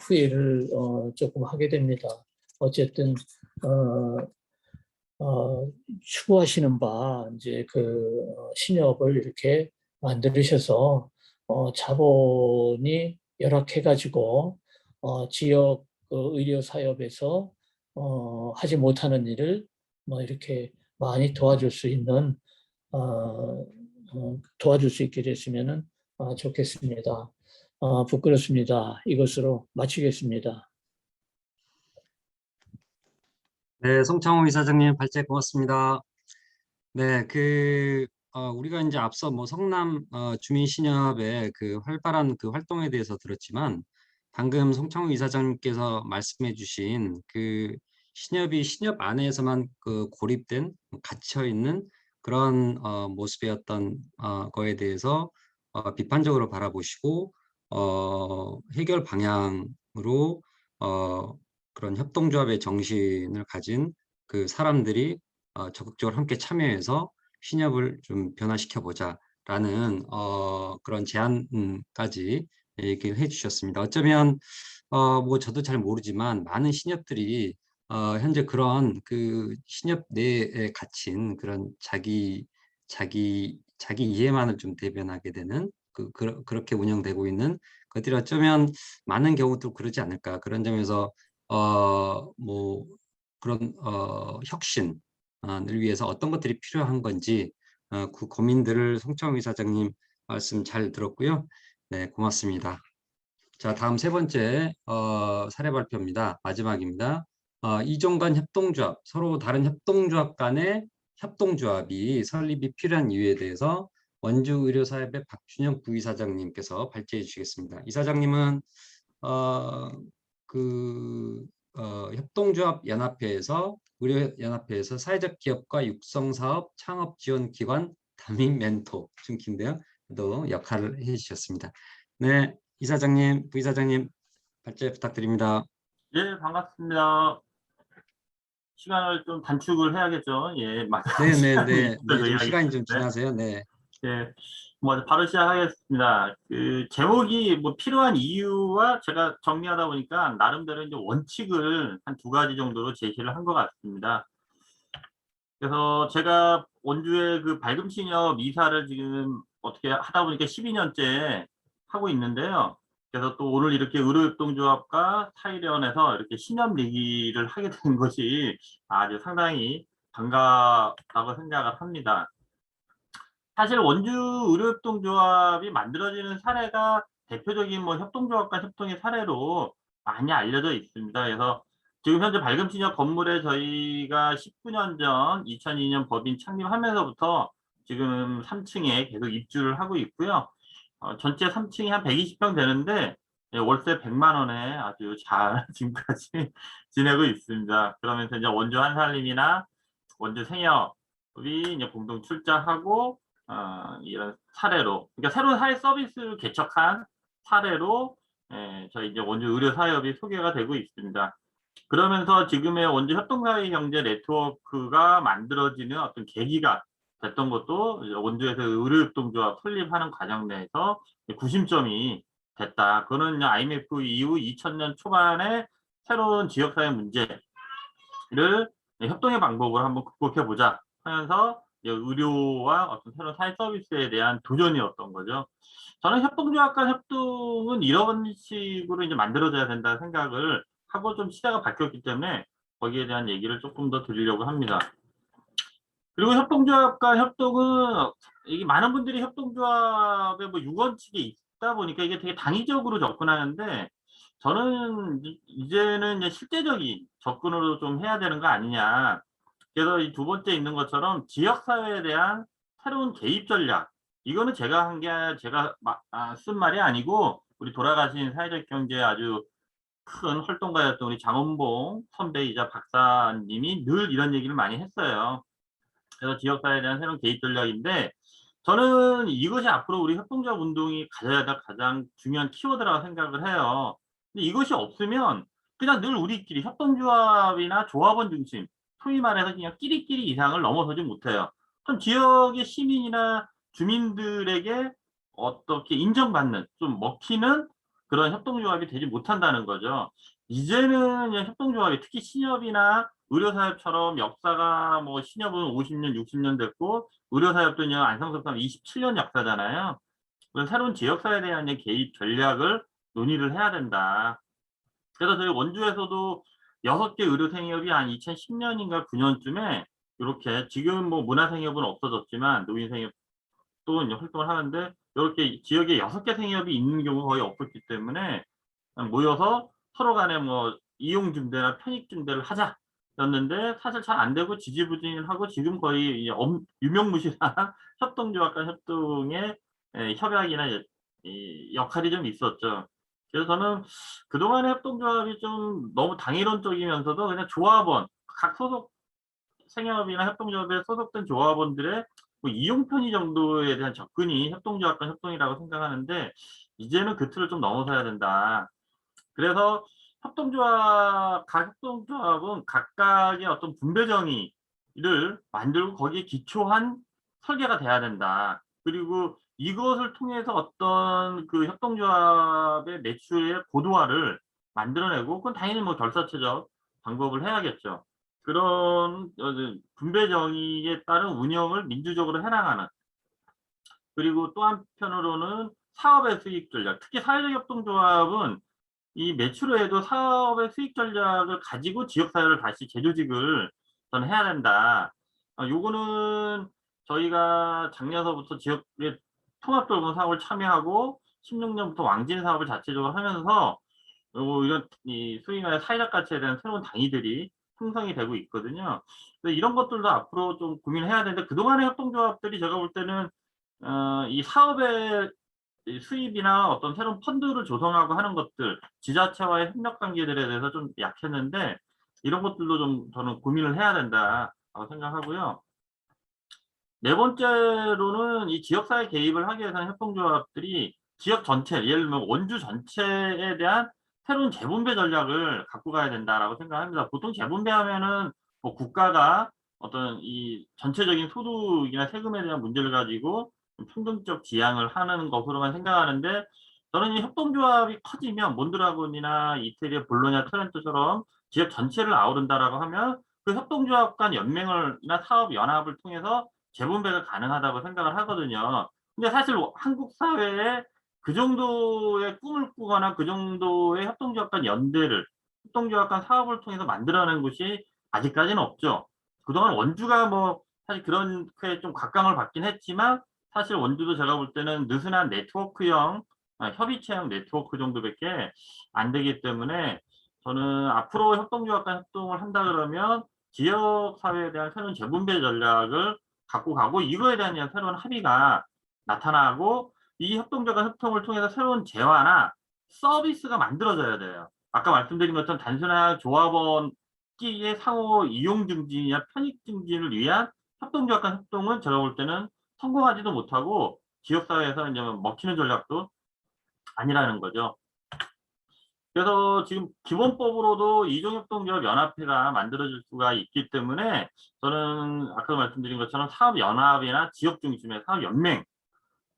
후회를 조금 하게 됩니다. 어쨌든 추구하시는 바 이제 신협을 이렇게 만들으셔서 자본이 열악해가지고 지역 의료 사업에서 하지 못하는 일을 이렇게 많이 도와줄 수 있는 도와줄 수 있게 됐으면 좋겠습니다. 부끄럽습니다. 이것으로 마치겠습니다. 네, 송창호 이사장님 발제 고맙습니다. 네, 우리가 이제 앞서 뭐 성남 주민신협의 그 활발한 그 활동에 대해서 들었지만 방금 송창호 이사장님께서 말씀해주신 그 신협이 신협 안에서만 그 고립된 갇혀 있는 그런 모습의 어떤 거에 대해서 비판적으로 바라보시고 해결 방향으로 그런 협동조합의 정신을 가진 그 사람들이 적극적으로 함께 참여해서 신협을 좀 변화시켜 보자라는 그런 제안까지 얘기를 해주셨습니다. 어쩌면 뭐 저도 잘 모르지만 많은 신협들이 현재 그런 그 신협 내에 갇힌 그런 자기 이해만을 좀 대변하게 되는 그렇게 운영되고 있는 것들이 어쩌면 많은 경우도 그러지 않을까, 그런 점에서 뭐 그런 혁신을 위해서 어떤 것들이 필요한 건지 그 고민들을 송창호 이사장님 말씀 잘 들었고요. 네, 고맙습니다. 자, 다음 세 번째 사례 발표입니다. 마지막입니다. 이종 간 협동조합, 서로 다른 협동조합 간의 협동조합이 설립이 필요한 이유에 대해서 원주의료사협의 박준영 부이사장님께서 발제해 주시겠습니다. 이사장님은 협동조합 연합회에서 의료연합회에서 사회적 기업과 육성사업 창업지원기관 담임 멘토, 좀 긴데요. 또 역할을 해주셨습니다. 네, 이사장님, 부이사장님 발제 부탁드립니다. 예, 반갑습니다. 시간을 좀 단축을 해야겠죠. 예, 네네네. 네, 좀 이야기 시간이 좀 때문에. 지나서요. 네. 예, 뭐 바로 시작하겠습니다. 그 제목이 뭐 필요한 이유와 제가 정리하다 보니까 나름대로 이제 원칙을 한 2가지 정도로 제시를 한 것 같습니다. 그래서 제가 원주의 그 밝음신협 이사를 지금 어떻게 하다 보니까 12년째 하고 있는데요. 그래서 또 오늘 이렇게 의료협동조합과 사회련에서 이렇게 신협 얘기를 하게 된 것이 아주 상당히 반갑다고 생각을 합니다. 사실 원주 의료협동조합이 만들어지는 사례가 대표적인 뭐 협동조합과 협동의 사례로 많이 알려져 있습니다. 그래서 지금 현재 밝음신협 건물에 저희가 19년 전 2002년 법인 창립하면서부터 지금 3층에 계속 입주를 하고 있고요. 전체 3층이 한 120평 되는데 월세 100만 원에 아주 잘 지금까지 지내고 있습니다. 그러면서 이제 원주 한살림이나 원주 생협이 이제 공동 출자하고 이런 사례로, 그러니까 새로운 사회 서비스를 개척한 사례로 저희 이제 원주 의료사협이 소개가 되고 있습니다. 그러면서 지금의 원주 협동사회 경제 네트워크가 만들어지는 어떤 계기가 됐던 것도 원주에서 의료협동조합 설립하는 과정 내에서 구심점이 됐다. 그거는 IMF 이후 2000년 초반에 새로운 지역사회 문제를 협동의 방법으로 한번 극복해보자 하면서 의료와 어떤 새로운 사회 서비스에 대한 도전이었던 거죠. 저는 협동조합 간 협동은 이런 식으로 이제 만들어져야 된다 생각을 하고 좀 시대가 바뀌었기 때문에 거기에 대한 얘기를 조금 더 드리려고 합니다. 그리고 협동조합 간 협동은 이게 많은 분들이 협동조합의 뭐 유언칙이 있다 보니까 이게 되게 당위적으로 접근하는데 저는 이제는 이제 실제적인 접근으로 좀 해야 되는 거 아니냐. 그래서 이 2번째 있는 것처럼 지역사회에 대한 새로운 개입 전략. 이거는 제가 한 게 제가 쓴 말이 아니고 우리 돌아가신 사회적 경제에 아주 큰 활동가였던 우리 장원봉 선배이자 박사님이 늘 이런 얘기를 많이 했어요. 그래서 지역사회에 대한 새로운 개입 전략인데 저는 이것이 앞으로 우리 협동조합 운동이 가져야 될 가장 중요한 키워드라고 생각을 해요. 근데 이것이 없으면 그냥 늘 우리끼리 협동조합이나 조합원 중심, 소위 말해서 그냥 끼리끼리 이상을 넘어서지 못해요. 좀 지역의 시민이나 주민들에게 어떻게 인정받는, 좀 먹히는 그런 협동조합이 되지 못한다는 거죠. 이제는 협동조합이 특히 신협이나 의료사협처럼 역사가 뭐 신협은 50년, 60년 됐고 의료사협도 안성섭 27년 역사잖아요. 그래서 새로운 지역사회에 대한 개입 전략을 논의를 해야 된다. 그래서 저희 원주에서도 6개 의료생협이 한 2010년인가 9년쯤에 이렇게 지금 뭐 문화생협은 없어졌지만 노인생협도 또 이제 활동을 하는데 이렇게 지역에 6개 생협이 있는 경우가 거의 없었기 때문에 그냥 모여서 서로 간에 뭐 이용 중대나 편익 중대를 하자였는데 사실 잘 안 되고 지지부진하고 지금 거의 이 유명무실한 협동조합 간 협동의 협약이나 이 역할이 좀 있었죠. 그래서 저는 그동안의 협동조합이 좀 너무 당이론적이면서도 그냥 조합원, 각 소속 생협이나 협동조합에 소속된 조합원들의 뭐 이용 편의 정도에 대한 접근이 협동조합 간 협동이라고 생각하는데 이제는 그 틀을 좀 넘어서야 된다. 그래서 각 협동조합은 각각의 어떤 분배 정의를 만들고 거기에 기초한 설계가 돼야 된다. 그리고 이것을 통해서 어떤 그 협동조합의 매출의 고도화를 만들어내고 그건 당연히 뭐 결사체적 방법을 해야겠죠. 그런 분배 정의에 따른 운영을 민주적으로 해나가는, 그리고 또 한편으로는 사업의 수익 전략, 특히 사회적 협동조합은 이 매출 외에도 사업의 수익 전략을 가지고 지역사회를 다시 재조직을 저는 해야 된다. 요거는 저희가 작년서부터 지역의 통합돌봄 사업을 참여하고 16년부터 왕진 사업을 자체적으로 하면서 이런 이 소위 말해 사회적 가치에 대한 새로운 당위들이 형성이 되고 있거든요. 그래서 이런 것들도 앞으로 좀 고민해야 되는데 그동안의 협동조합들이 제가 볼 때는 이 사업의 이 수입이나 어떤 새로운 펀드를 조성하고 하는 것들, 지자체와의 협력 관계들에 대해서 좀 약했는데 이런 것들도 좀 저는 고민을 해야 된다고 생각하고요. 네 번째로는 이 지역사회 개입을 하기 위해서는 협동조합들이 지역 전체, 예를 들면 원주 전체에 대한 새로운 재분배 전략을 갖고 가야 된다라고 생각합니다. 보통 재분배하면은 뭐 국가가 어떤 이 전체적인 소득이나 세금에 대한 문제를 가지고 평등적 지향을 하는 것으로만 생각하는데 저는 이 협동조합이 커지면 몬드라곤이나 이태리의 볼로냐, 트렌토처럼 지역 전체를 아우른다라고 하면 그 협동조합 간 연맹을나 사업 연합을 통해서 재분배가 가능하다고 생각을 하거든요. 근데 사실 한국 사회에 그 정도의 꿈을 꾸거나 그 정도의 협동조합 간 연대를, 협동조합 간 사업을 통해서 만들어낸 곳이 아직까지는 없죠. 그동안 원주가 뭐 사실 그렇게 좀 각광을 받긴 했지만 사실 원주도 제가 볼 때는 느슨한 네트워크형, 협의체형 네트워크 정도밖에 안 되기 때문에 저는 앞으로 협동조합 간 협동을 한다 그러면 지역 사회에 대한 새로운 재분배 전략을 갖고 가고 이거에 대한 새로운 합의가 나타나고 이 협동조합 간 협동을 통해서 새로운 재화나 서비스가 만들어져야 돼요. 아까 말씀드린 것처럼 단순한 조합원끼리의 상호 이용 증진이나 편익 증진을 위한 협동조합 간 협동은 제가 볼 때는 성공하지도 못하고 지역사회에서 이제 먹히는 전략도 아니라는 거죠. 그래서 지금 기본법으로도 이종협동조합 연합회가 만들어질 수가 있기 때문에 저는 아까 말씀드린 것처럼 사업연합이나 지역 중심의 사업연맹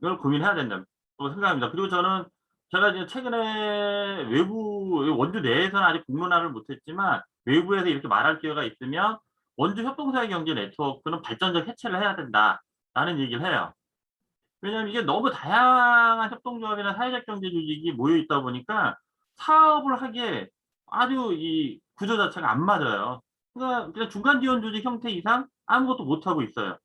이걸 고민해야 된다고 생각합니다. 그리고 저는 제가 이제 최근에 외부 원주 내에서는 아직 공론화를 못했지만 외부에서 이렇게 말할 기회가 있으면 원주 협동사회 경제 네트워크는 발전적 해체를 해야 된다라는 얘기를 해요. 왜냐하면 이게 너무 다양한 협동조합이나 사회적 경제 조직이 모여 있다 보니까 사업을 하기에 아주 이 구조 자체가 안 맞아요. 그러니까 그냥 중간 지원 조직 형태 이상 아무것도 못 하고 있어요.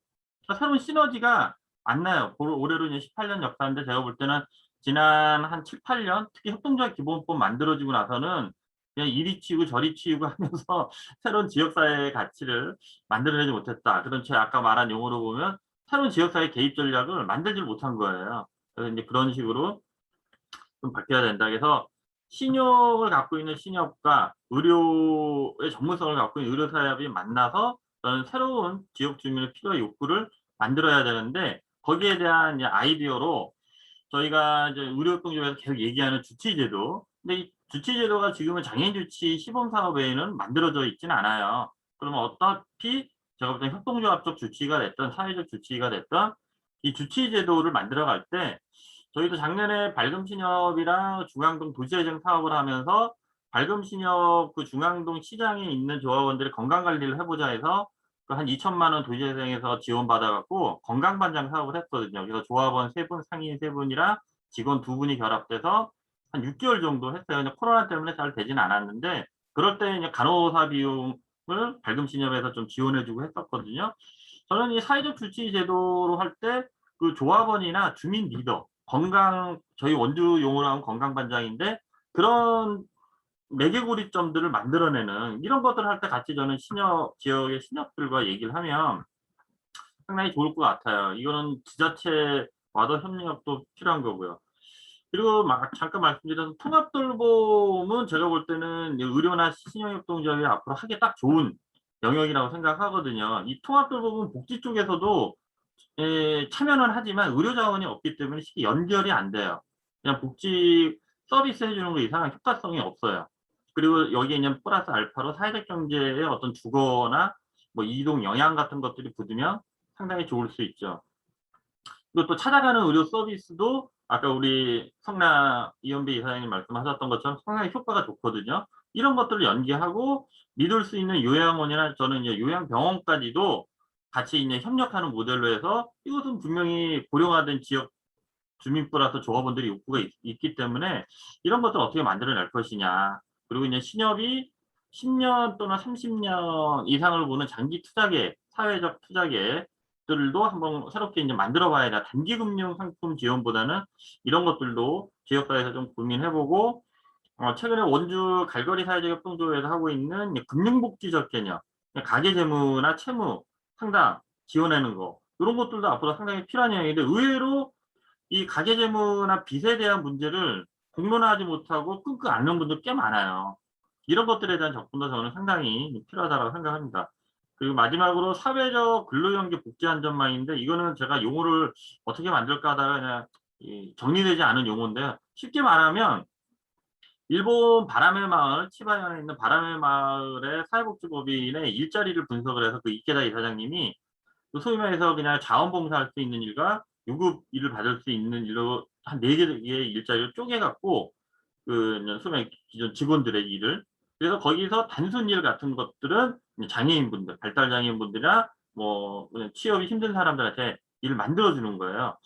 그러니까 새로운 시너지가 안 나요. 올해로 이제 18년 역사인데 제가 볼 때는 지난 한 7, 8년 특히 협동조합 기본법 만들어지고 나서는 그냥 이리 치우고 저리 치우고 하면서 새로운 지역사회의 가치를 만들어내지 못했다. 그런 제 아까 말한 용어로 보면 새로운 지역사회 개입 전략을 만들지 못한 거예요. 그래서 이제 그런 식으로 좀 바뀌어야 된다. 그래서 신협을 갖고 있는 신협과 의료의 전문성을 갖고 있는 의료사협이 만나서 저는 새로운 지역 주민의 필요와 욕구를 만들어야 되는데 거기에 대한 이제 아이디어로 저희가 이제 의료협동조합에서 계속 얘기하는 주치제도. 근데 이 주치제도가 지금은 장애인주치 시범사업에는 만들어져 있지는 않아요. 그러면 어차피 제가 볼 때 협동조합적 주치가 됐던 사회적 주치가 됐던 이 주치제도를 만들어갈 때 저희도 작년에 밝음신협이랑 중앙동 도시재생 사업을 하면서 밝음신협 그 중앙동 시장에 있는 조합원들의 건강관리를 해보자 해서 그 한 2천만 원 도시재생에서 지원받아갖고 건강반장 사업을 했거든요. 그래서 조합원 3분, 상인 3분이랑 직원 2분이 결합돼서 한 6개월 정도 했어요. 근데 코로나 때문에 잘 되진 않았는데 그럴 때 이제 간호사 비용을 밝음신협에서 좀 지원해주고 했었거든요. 저는 이 사회적 주치 제도로 할 때 그 조합원이나 주민 리더, 저희 원주 용어로 하면 건강반장인데 그런 매개고리점들을 만들어내는 이런 것들을 할 때 같이 저는 지역의 신협들과 얘기를 하면 상당히 좋을 것 같아요. 이거는 지자체와도 협력도 필요한 거고요. 그리고 잠깐 말씀드린 통합돌봄은 제가 볼 때는 의료나 신용협동조합이 앞으로 하기 딱 좋은 영역이라고 생각하거든요. 이 통합돌봄은 복지 쪽에서도 참여는 하지만 의료 자원이 없기 때문에 쉽게 연결이 안 돼요. 그냥 복지 서비스 해주는 거 이상한 효과성이 없어요. 그리고 여기에 있는 플러스 알파로 사회적 경제의 어떤 주거나 뭐 이동 영향 같은 것들이 붙으면 상당히 좋을 수 있죠. 그리고 또 찾아가는 의료 서비스도 아까 우리 성남 이현배 이사장님 말씀하셨던 것처럼 상당히 효과가 좋거든요. 이런 것들을 연계하고 믿을 수 있는 요양원이나 저는 이제 요양병원까지도 같이 이제 협력하는 모델로 해서 이것은 분명히 고령화된 지역 주민 플러스 조합원들이 욕구가 있기 때문에 이런 것들 어떻게 만들어낼 것이냐. 그리고 이제 신협이 10년 또는 30년 이상을 보는 장기 투자계, 사회적 투자계들도 한번 새롭게 이제 만들어 봐야 돼. 단기 금융 상품 지원보다는 이런 것들도 지역사회에서 좀 고민해보고, 최근에 원주 갈거리 사회적 협동조합에서 하고 있는 금융복지적 개념, 가계재무나 채무 상담 지원하는 거, 이런 것들도 앞으로 상당히 필요한 영역인데 의외로 이 가계재무나 빚에 대한 문제를 공론화하지 못하고 끙끙 앓는 분들 꽤 많아요. 이런 것들에 대한 접근도 저는 상당히 필요하다고 생각합니다. 그리고 마지막으로 사회적 근로연계 복지안전망인데 이거는 제가 용어를 어떻게 만들까 하다가 그냥 정리되지 않은 용어인데요. 쉽게 말하면 일본 바람의 마을, 치바현에 있는 바람의 마을의 사회복지법인의 일자리를 분석을 해서 그 이케다 이사장님이 소위 말해서 그냥 자원봉사할 수 있는 일과 유급 일을 받을 수 있는 일로 한 4개의 일자리를 쪼개갖고 소위 기존 직원들의 일을 그래서 거기서 단순 일 같은 것들은 장애인분들, 발달장애인분들이나 뭐 그냥 취업이 힘든 사람들한테 일을 만들어주는 거예요.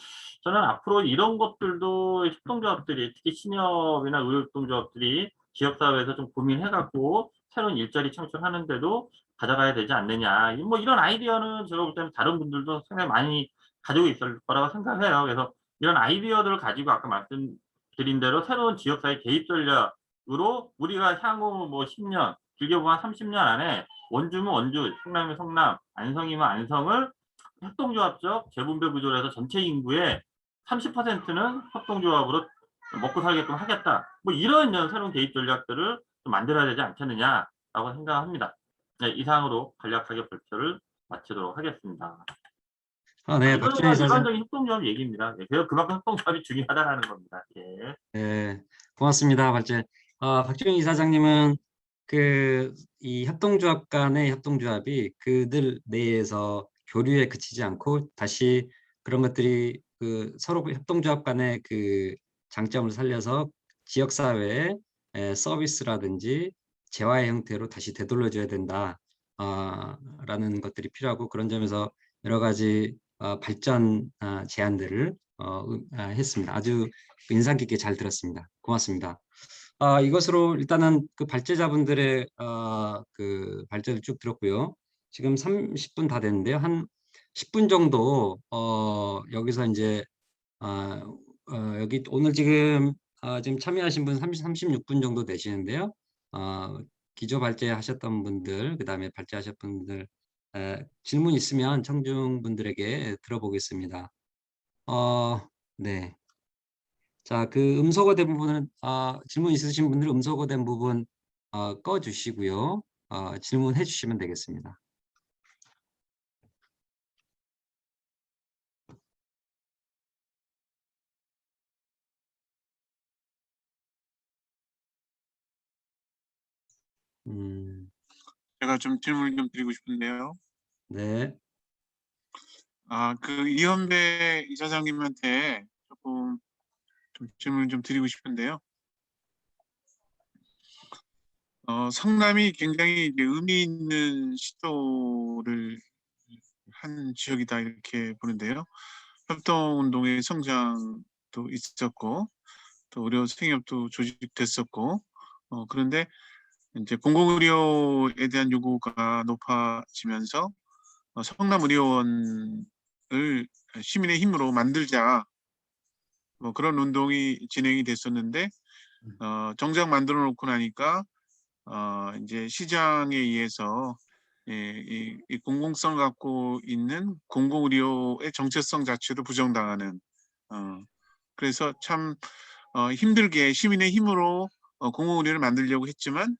저는 앞으로 이런 것들도 협동조합들이 특히 신협이나 의료협동조합들이 지역사회에서 좀 고민해갖고 새로운 일자리 창출하는데도 가져가야 되지 않느냐. 뭐 이런 아이디어는 제가 볼 때는 다른 분들도 상당히 많이 가지고 있을 거라고 생각해요. 그래서 이런 아이디어들을 가지고 아까 말씀드린 대로 새로운 지역사회 개입 전략으로 우리가 향후 뭐 10년, 길게 보면 30년 안에 원주면 원주, 성남이면 성남, 안성이면 안성을 협동조합적 재분배 구조로 해서 전체 인구의 30%는 협동조합으로 먹고 살게끔 하겠다. 뭐 이런 새로운 개입 전략들을 좀 만들어야 되지 않겠느냐라고 생각합니다. 네, 이상으로 간략하게 발표를 마치도록 하겠습니다. 네, 이거는 박준희 이사장. 일반적인 협동조합 얘기입니다. 그래서 그만큼 협동조합이 중요하다는 겁니다. 예. 네, 고맙습니다. 박준희 이사장님은 이 협동조합 간의 협동조합이 그들 내에서 교류에 그치지 않고 다시 그런 것들이 서로 협동조합 간의 장점을 살려서 지역사회의 서비스라든지 재화의 형태로 다시 되돌려줘야 된다. 라는 것들이 필요하고 그런 점에서 여러 가지 발전 제안들을 했습니다. 아주 인상 깊게 잘 들었습니다. 고맙습니다. 이것으로 일단은 발제자분들의 발제를 쭉 들었고요. 지금 30분 다 됐는데요. 한 10분 정도 여기서 이제 여기 오늘 지금 참여하신 분 36분 정도 되시는데요. 기조 발제하셨던 분들, 그다음에 발제하셨던 분들 질문 있으면 청중분들에게 들어보겠습니다. 네. 자, 음소거된 부분은 질문 있으신 분들 음소거된 부분 꺼주시고요. 질문해 주시면 되겠습니다. 제가 좀 질문을 좀 드리고 싶은데요. 네. 이현배 이사장님한테 조금 좀 질문을 좀 드리고 싶은데요. 성남이 굉장히 이제 의미 있는 시도를 한 지역이다 이렇게 보는데요. 협동운동의 성장도 있었고 또 의료 생협도 조직됐었고 그런데 이제 공공의료에 대한 요구가 높아지면서 성남의료원을 시민의 힘으로 만들자, 뭐 그런 운동이 진행이 됐었는데 정작 만들어 놓고 나니까 이제 시장에 의해서 이 공공성을 갖고 있는 공공의료의 정체성 자체도 부정당하는, 그래서 참 힘들게 시민의 힘으로 공공의료를 만들려고 했지만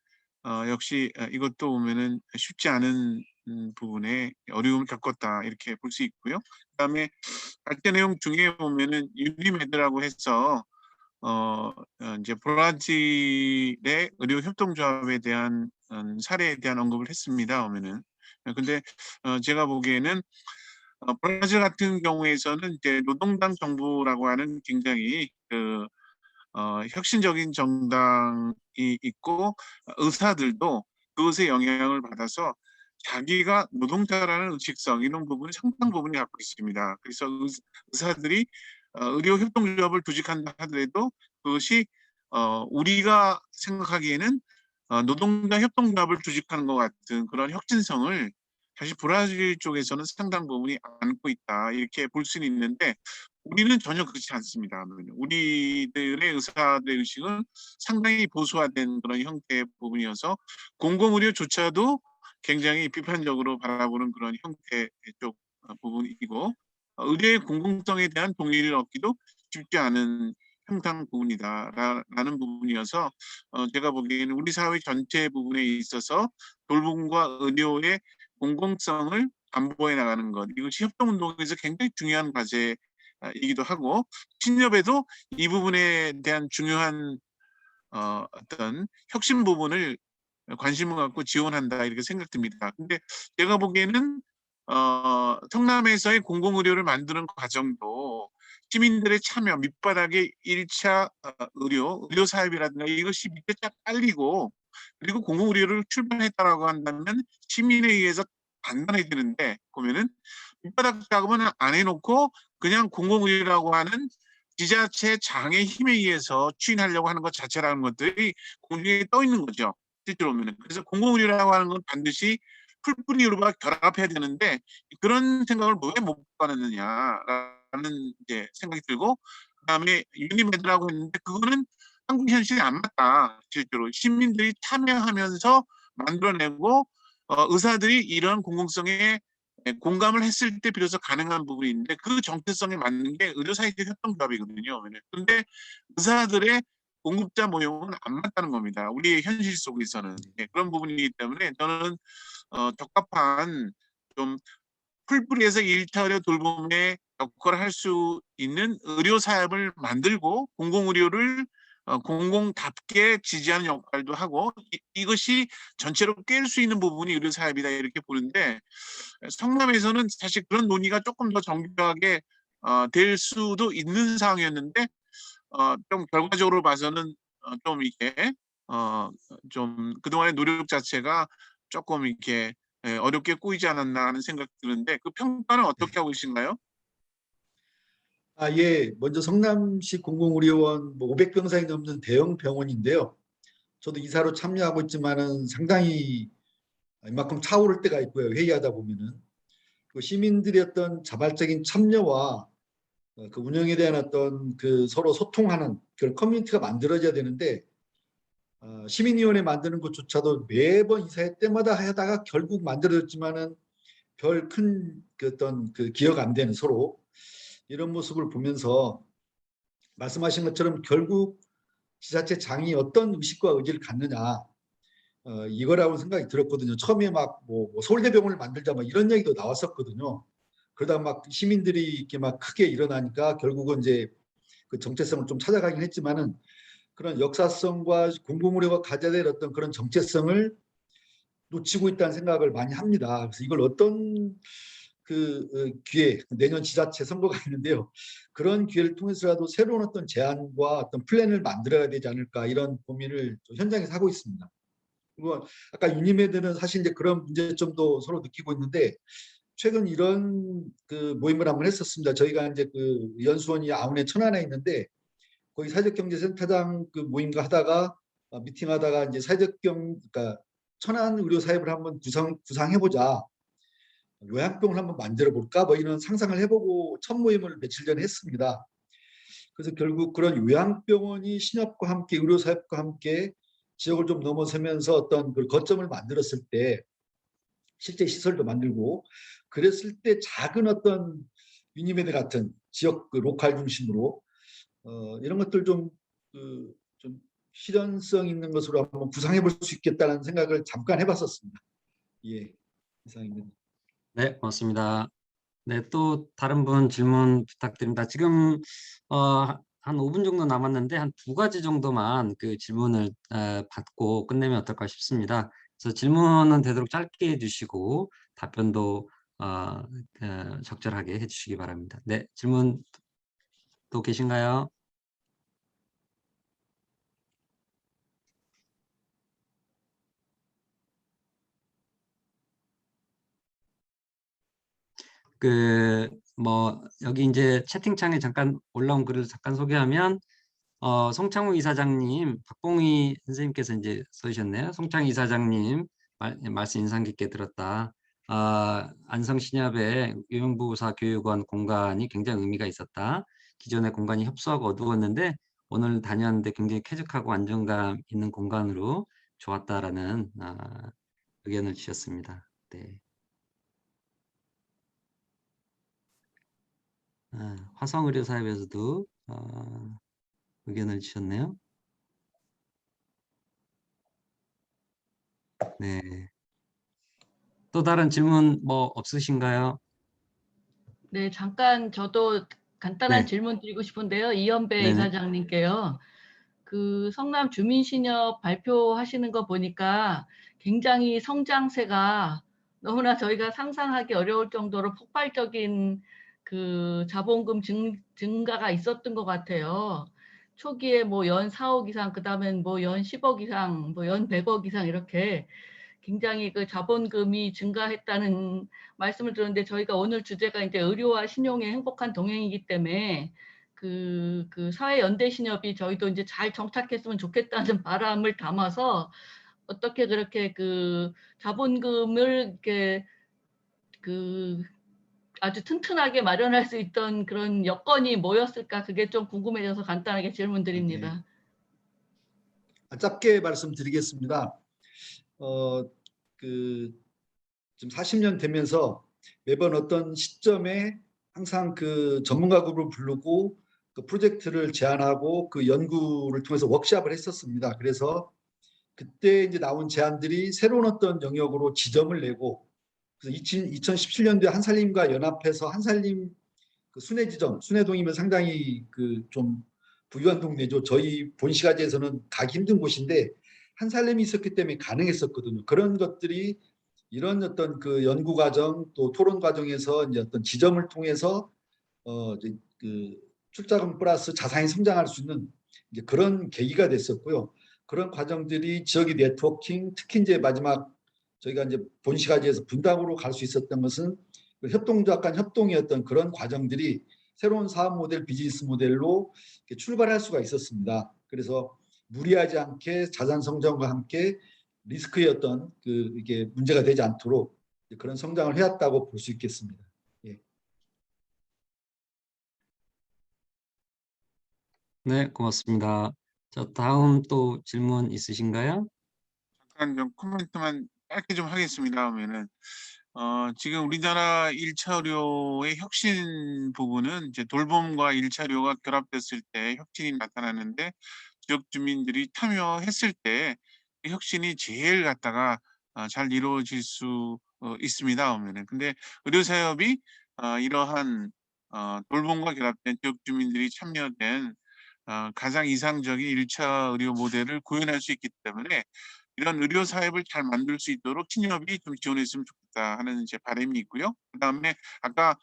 역시 이것도 보면은 쉽지 않은 부분에 어려움을 겪었다, 이렇게 볼 수 있고요. 그다음에 발제 내용 중에 보면은 유니메드라고 해서 이제 브라질의 의료 협동조합에 대한 사례에 대한 언급을 했습니다. 보면은 근데 제가 보기에는 브라질 같은 경우에서는 이제 노동당 정부라고 하는 굉장히 혁신적인 정당이 있고 의사들도 그것의 영향을 받아서 자기가 노동자라는 의식성, 이런 부분이 상당 부분이 갖고 있습니다. 그래서 의사들이 의료 협동조합을 조직한다 하더라도 그것이 우리가 생각하기에는 노동자 협동조합을 조직하는 것 같은 그런 혁신성을 사실 브라질 쪽에서는 상당 부분이 안고 있다, 이렇게 볼 수는 있는데 우리는 전혀 그렇지 않습니다. 우리들의 의사들의 의식은 상당히 보수화된 그런 형태의 부분이어서 공공의료조차도 굉장히 비판적으로 바라보는 그런 형태의 쪽 부분이고 의료의 공공성에 대한 동의를 얻기도 쉽지 않은 형상 부분이다라는 부분이어서 제가 보기에는 우리 사회 전체 부분에 있어서 돌봄과 의료의 공공성을 담보해 나가는 것, 이것이 협동운동에서 굉장히 중요한 과제이기도 하고 신협에도 이 부분에 대한 중요한 어떤 혁신 부분을 관심을 갖고 지원한다, 이렇게 생각됩니다. 근데 제가 보기에는 성남에서의 공공의료를 만드는 과정도 시민들의 참여, 밑바닥의 1차 의료 사업이라든가 이것이 밑에 쫙 깔리고 그리고 공공의료를 출발했다라고 한다면 시민에 의해서 단단해지는데 보면은 밑바닥 작업은 안 해놓고 그냥 공공의료라고 하는 지자체 장의 힘에 의해서 추진하려고 하는 것 자체라는 것들이 공중에 떠 있는 거죠. 실제로 보면은. 그래서 공공의료라고 하는 건 반드시 풀뿌리로 결합해야 되는데 그런 생각을 왜 못 받았느냐라는 이제 생각이 들고 그다음에 유니메드라고 했는데 그거는 한국 현실이 안 맞다. 실제로 시민들이 참여하면서 만들어내고 의사들이 이런 공공성에 공감을 했을 때 비로소 가능한 부분이 있는데 그 정체성에 맞는 게 의료사회적 협동조합이거든요. 그런데 의사들의 공급자 모형은 안 맞다는 겁니다. 우리의 현실 속에서는. 그런 부분이기 때문에 저는 적합한 좀 풀뿌리에서 1차 의료 돌봄의 역할을 할 수 있는 의료 사업을 만들고 공공의료를 공공답게 지지하는 역할도 하고 이것이 전체로 깰 수 있는 부분이 의료 사업이다, 이렇게 보는데 성남에서는 사실 그런 논의가 조금 더 정교하게 될 수도 있는 상황이었는데 좀 결과적으로 봐서는 좀 이렇게 좀 그동안의 노력 자체가 조금 이렇게 어렵게 꼬이지 않았나 하는 생각이 드는데 그 평가는 어떻게 하고 계신가요? 예. 먼저 성남시 공공의료원 500병상이 넘는 대형 병원인데요. 저도 이사로 참여하고 있지만은 상당히 이만큼 차오를 때가 있고요. 회의하다 보면은 그 시민들의 어떤 자발적인 참여와 그 운영에 대한 어떤 그 서로 소통하는 그런 커뮤니티가 만들어져야 되는데 시민위원회 만드는 것조차도 매번 이사회 때마다 하다가 결국 만들어졌지만은 별 큰 어떤 그 기여가 안 되는 서로 이런 모습을 보면서 말씀하신 것처럼 결국 지자체 장이 어떤 의식과 의지를 갖느냐 이거라고 생각이 들었거든요. 처음에 막 뭐 서울대병원을 만들자 막 이런 얘기도 나왔었거든요. 그러다 막 시민들이 이렇게 막 크게 일어나니까 결국은 이제 그 정체성을 좀 찾아가긴 했지만은 그런 역사성과 공공의료가 가져야 될 어떤 그런 정체성을 놓치고 있다는 생각을 많이 합니다. 그래서 이걸 어떤 그 기회, 내년 지자체 선거가 있는데요. 그런 기회를 통해서라도 새로운 어떤 제안과 어떤 플랜을 만들어야 되지 않을까 이런 고민을 현장에서 하고 있습니다. 그리고 아까 유니메드는 사실 이제 그런 문제점도 서로 느끼고 있는데 최근 이런 그 모임을 한번 했었습니다. 저희가 이제 그 연수원이 아운의 천안에 있는데 거기 사회적경제센터장 그 모임과 하다가 미팅하다가 이제 그러니까 천안 의료 사업을 한번 구상해보자. 요양병을 한번 만들어 볼까 뭐 이런 상상을 해보고 첫 모임을 며칠 전에 했습니다. 그래서 결국 그런 요양병원이 신협과 함께 의료사협과 함께 지역을 좀 넘어서면서 어떤 그 거점을 만들었을 때 실제 시설도 만들고 그랬을 때 작은 어떤 유니메드 같은 지역 그 로컬 중심으로 이런 것들 좀 실현성 있는 것으로 한번 구상해 볼 수 있겠다는 생각을 잠깐 해봤었습니다. 예, 이상입니다. 네, 고맙습니다. 네, 또 다른 분 질문 부탁드립니다. 지금 한 5분 정도 남았는데 한 2가지 정도만 그 질문을 받고 끝내면 어떨까 싶습니다. 그래서 질문은 되도록 짧게 해주시고 답변도 적절하게 해주시기 바랍니다. 네, 질문 또 계신가요? 여기 이제 채팅창에 잠깐 올라온 글을 잠깐 소개하면 송창우 이사장님, 박봉희 선생님께서 이제 써주셨네요. 송창우 이사장님 말씀 인상 깊게 들었다. 안성신협의 유명부사 교육원 공간이 굉장히 의미가 있었다. 기존의 공간이 협소하고 어두웠는데 오늘 다녔는데 굉장히 쾌적하고 안정감 있는 공간으로 좋았다라는 의견을 주셨습니다. 네. 화성의료사협에서도 의견을 주셨네요. 네. 또 다른 질문 뭐 없으신가요? 네, 잠깐 저도 간단한 네. 질문 드리고 싶은데요. 이현배 네네. 이사장님께요. 그 성남 주민신협 발표하시는 거 보니까 굉장히 성장세가 너무나 저희가 상상하기 어려울 정도로 폭발적인 그 자본금 증가가 있었던 것 같아요. 초기에 뭐 연 4억 이상, 그 다음엔 뭐 연 10억 이상, 뭐 연 100억 이상 이렇게 굉장히 그 자본금이 증가했다는 말씀을 들었는데 저희가 오늘 주제가 이제 의료와 신용의 행복한 동행이기 때문에 그 사회연대신협이 저희도 이제 잘 정착했으면 좋겠다는 바람을 담아서 어떻게 그렇게 그 자본금을 이렇게 그 아주 튼튼하게 마련할 수 있던 그런 여건이 뭐였을까 그게 좀 궁금해져서 간단하게 질문드립니다. 짧게 말씀드리겠습니다. 지금 40년 되면서 매번 어떤 시점에 항상 그 전문가 그룹을 부르고 그 프로젝트를 제안하고 그 연구를 통해서 워크숍을 했었습니다. 그래서 그때 이제 나온 제안들이 새로운 어떤 영역으로 지점을 내고 그래서 2017년도에 한살림과 연합해서 한살림 그 순회지점, 순회동이면 상당히 그 좀 부유한 동네죠. 저희 본시가지에서는 가기 힘든 곳인데 한살림이 있었기 때문에 가능했었거든요. 그런 것들이 이런 어떤 그 연구 과정 또 토론 과정에서 이제 어떤 지점을 통해서 이제 그 출자금 플러스 자산이 성장할 수 있는 이제 그런 계기가 됐었고요. 그런 과정들이 지역의 네트워킹, 특히 이제 마지막 저희가 이제 본시가지에서 분당으로 갈 수 있었던 것은 협동조합 간 협동이었던 그런 과정들이 새로운 사업 모델, 비즈니스 모델로 출발할 수가 있었습니다. 그래서 무리하지 않게 자산 성장과 함께 리스크의 어떤 그 이게 문제가 되지 않도록 그런 성장을 해왔다고 볼 수 있겠습니다. 예. 네, 고맙습니다. 자, 다음 또 질문 있으신가요? 잠깐 좀 코멘트만 짧게 좀 하겠습니다. 그러면은 지금 우리나라 1차 의료의 혁신 부분은 이제 돌봄과 1차 의료가 결합됐을 때 혁신이 나타나는데 지역 주민들이 참여했을 때 혁신이 제일 갖다가 잘 이루어질 수 있습니다. 그러면은 근데 의료사협이 이러한 돌봄과 결합된 지역 주민들이 참여된 가장 이상적인 1차 의료 모델을 구현할 수 있기 때문에 이런 의료 사업을 잘 만들 수 있도록 신협이 좀 지원했으면 좋겠다 하는 제 바람이 있고요. 그다음에 아까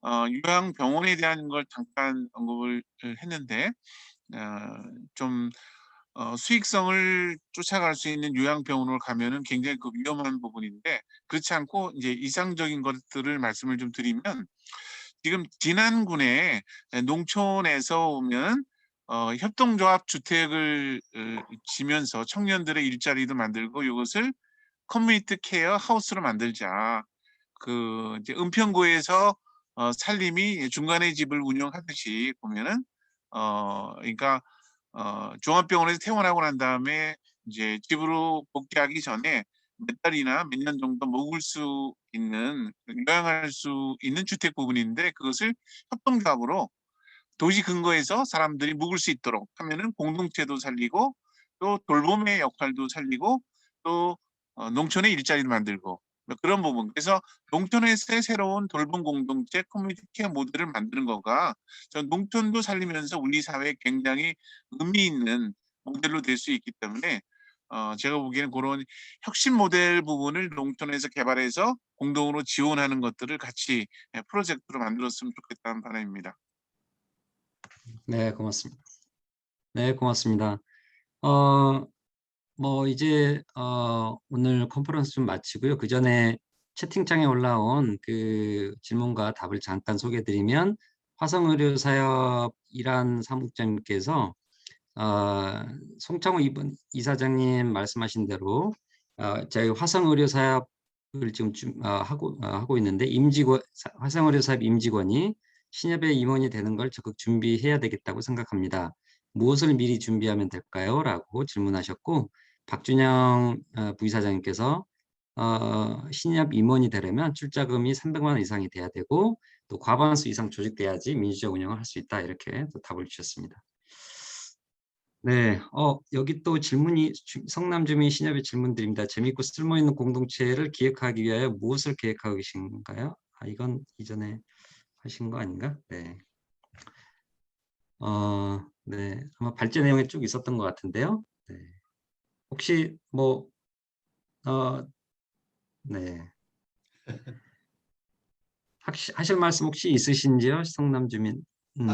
요양병원에 대한 걸 잠깐 언급을 했는데 좀 수익성을 쫓아갈 수 있는 요양병원으로 가면은 굉장히 그 위험한 부분인데 그렇지 않고 이제 이상적인 것들을 말씀을 좀 드리면 지금 진안군에 농촌에서 오면 협동조합 주택을 지면서 청년들의 일자리도 만들고 이것을 커뮤니티 케어 하우스로 만들자. 그 이제 은평구에서 산림이 중간에 집을 운영하듯이 보면은 그러니까 종합병원에서 퇴원하고 난 다음에 이제 집으로 복귀하기 전에 몇 달이나 몇 년 정도 묵을 수 있는, 요양할 수 있는 주택 부분인데, 그것을 협동조합으로 도시 근거에서 사람들이 묵을 수 있도록 하면은 공동체도 살리고 또 돌봄의 역할도 살리고 또 농촌의 일자리도 만들고 뭐 그런 부분. 그래서 농촌에서의 새로운 돌봄 공동체 커뮤니티 케어 모델을 만드는 거가 저 농촌도 살리면서 우리 사회에 굉장히 의미 있는 모델로 될 수 있기 때문에 제가 보기에는 그런 혁신 모델 부분을 농촌에서 개발해서 공동으로 지원하는 것들을 같이 프로젝트로 만들었으면 좋겠다는 바람입니다. 네, 고맙습니다. 네, 고맙습니다. 뭐 이제 오늘 컨퍼런스 좀 마치고요. 그 전에 채팅창에 올라온 그 질문과 답을 잠깐 소개해드리면, 화성의료사업 이란 사무국장님께서 송창호 이사장님 말씀하신 대로 저희 화성의료사업을 지금 하고 있는데, 화성의료사업 임직원이 신협의 임원이 되는 걸 적극 준비해야 되겠다고 생각합니다. 무엇을 미리 준비하면 될까요? 라고 질문하셨고, 박준영 부이사장님께서 신협 임원이 되려면 출자금이 300만 원 이상이 돼야 되고 또 과반수 이상 조직돼야지 민주적 운영을 할 수 있다, 이렇게 또 답을 주셨습니다. 네, 여기 또 질문이 성남주민 신협의 질문드립니다. 재미있고 쓸모있는 공동체를 기획하기 위하여 무엇을 계획하고 계신가요? 이건 이전에 하신 거 아닌가? 네. 네, 아마 발제 내용에 쭉 있었던 것 같은데요. 네. 혹시 뭐 네. 하실 말씀 혹시 있으신지요, 성남 주민?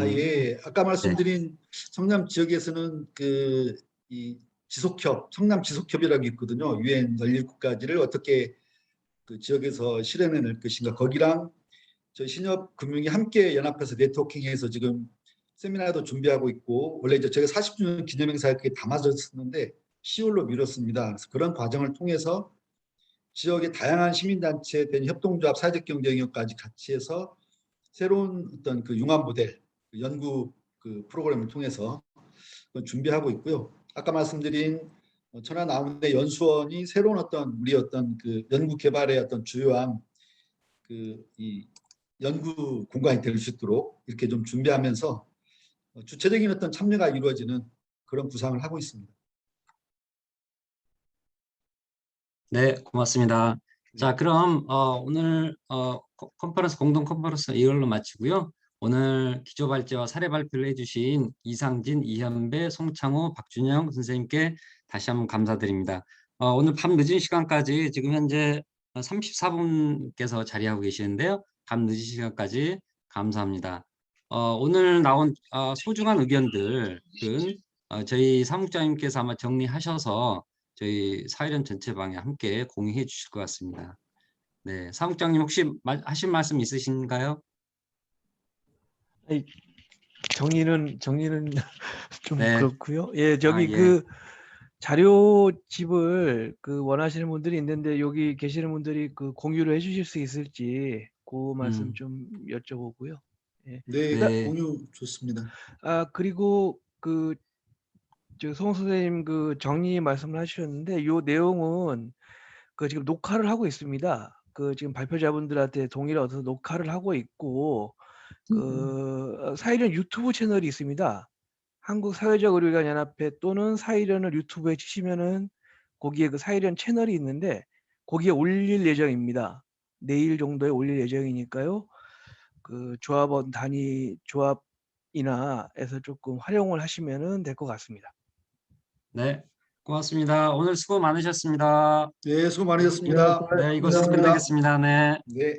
예. 아까 말씀드린 성남 지역에서는 이 지속협, 성남 지속협이라고 있거든요. UN 17국가지를 어떻게 그 지역에서 실현해낼 것인가. 거기랑 저희 신협금융이 함께 연합해서 네트워킹해서 지금 세미나도 준비하고 있고, 원래 이제 저희가 40주년 기념행사에 그게 담아졌었는데 10월로 미뤘습니다. 그래서 그런 과정을 통해서 지역의 다양한 시민단체에 대한 협동조합, 사회적 경제 영역까지 같이 해서 새로운 어떤 그 융합 모델, 연구 그 프로그램을 통해서 준비하고 있고요. 아까 말씀드린 천안 아웃렛 연수원이 새로운 어떤 우리 어떤 그 연구 개발의 어떤 주요한 이 연구 공간이 될 수 있도록 이렇게 좀 준비하면서 주체적인 어떤 참여가 이루어지는 그런 구상을 하고 있습니다. 네, 고맙습니다. 자, 그럼 오늘 컨퍼런스, 공동 컨퍼런스 이걸로 마치고요. 오늘 기조 발제와 사례 발표를 해주신 이상진, 이현배, 송창호, 박준영 선생님께 다시 한번 감사드립니다. 오늘 밤 늦은 시간까지 지금 현재 34분께서 자리하고 계시는데요. 밤 늦은 시간까지 감사합니다. 오늘 나온 소중한 의견들은 저희 사무국장님께서 아마 정리하셔서 저희 사회련 전체 방에 함께 공유해 주실 것 같습니다. 네, 사무국장님 혹시 하실 말씀 있으신가요? 정리는 좀 네. 그렇고요. 예, 저기 예. 그 자료집을 원하시는 분들이 있는데 여기 계시는 분들이 그 공유를 해주실 수 있을지 그 말씀 좀 여쭤보고요. 예. 네, 공유 좋습니다. 그리고 송 선생님 정리 말씀을 하셨는데 요 내용은 지금 녹화를 하고 있습니다. 지금 발표자분들한테 동의를 얻어서 녹화를 하고 있고 사회련 유튜브 채널이 있습니다. 한국사회적의료기관연합회 또는 사회련을 유튜브에 치시면은 거기에 사회련 채널이 있는데 거기에 올릴 예정입니다. 내일 정도에 올릴 예정이니까요. 조합원 단위 조합이나 해서 조금 활용을 하시면은 될 것 같습니다. 네, 고맙습니다. 오늘 수고 많으셨습니다. 네, 수고 많으셨습니다. 네, 이것으로 끝내겠습니다. 네. 네.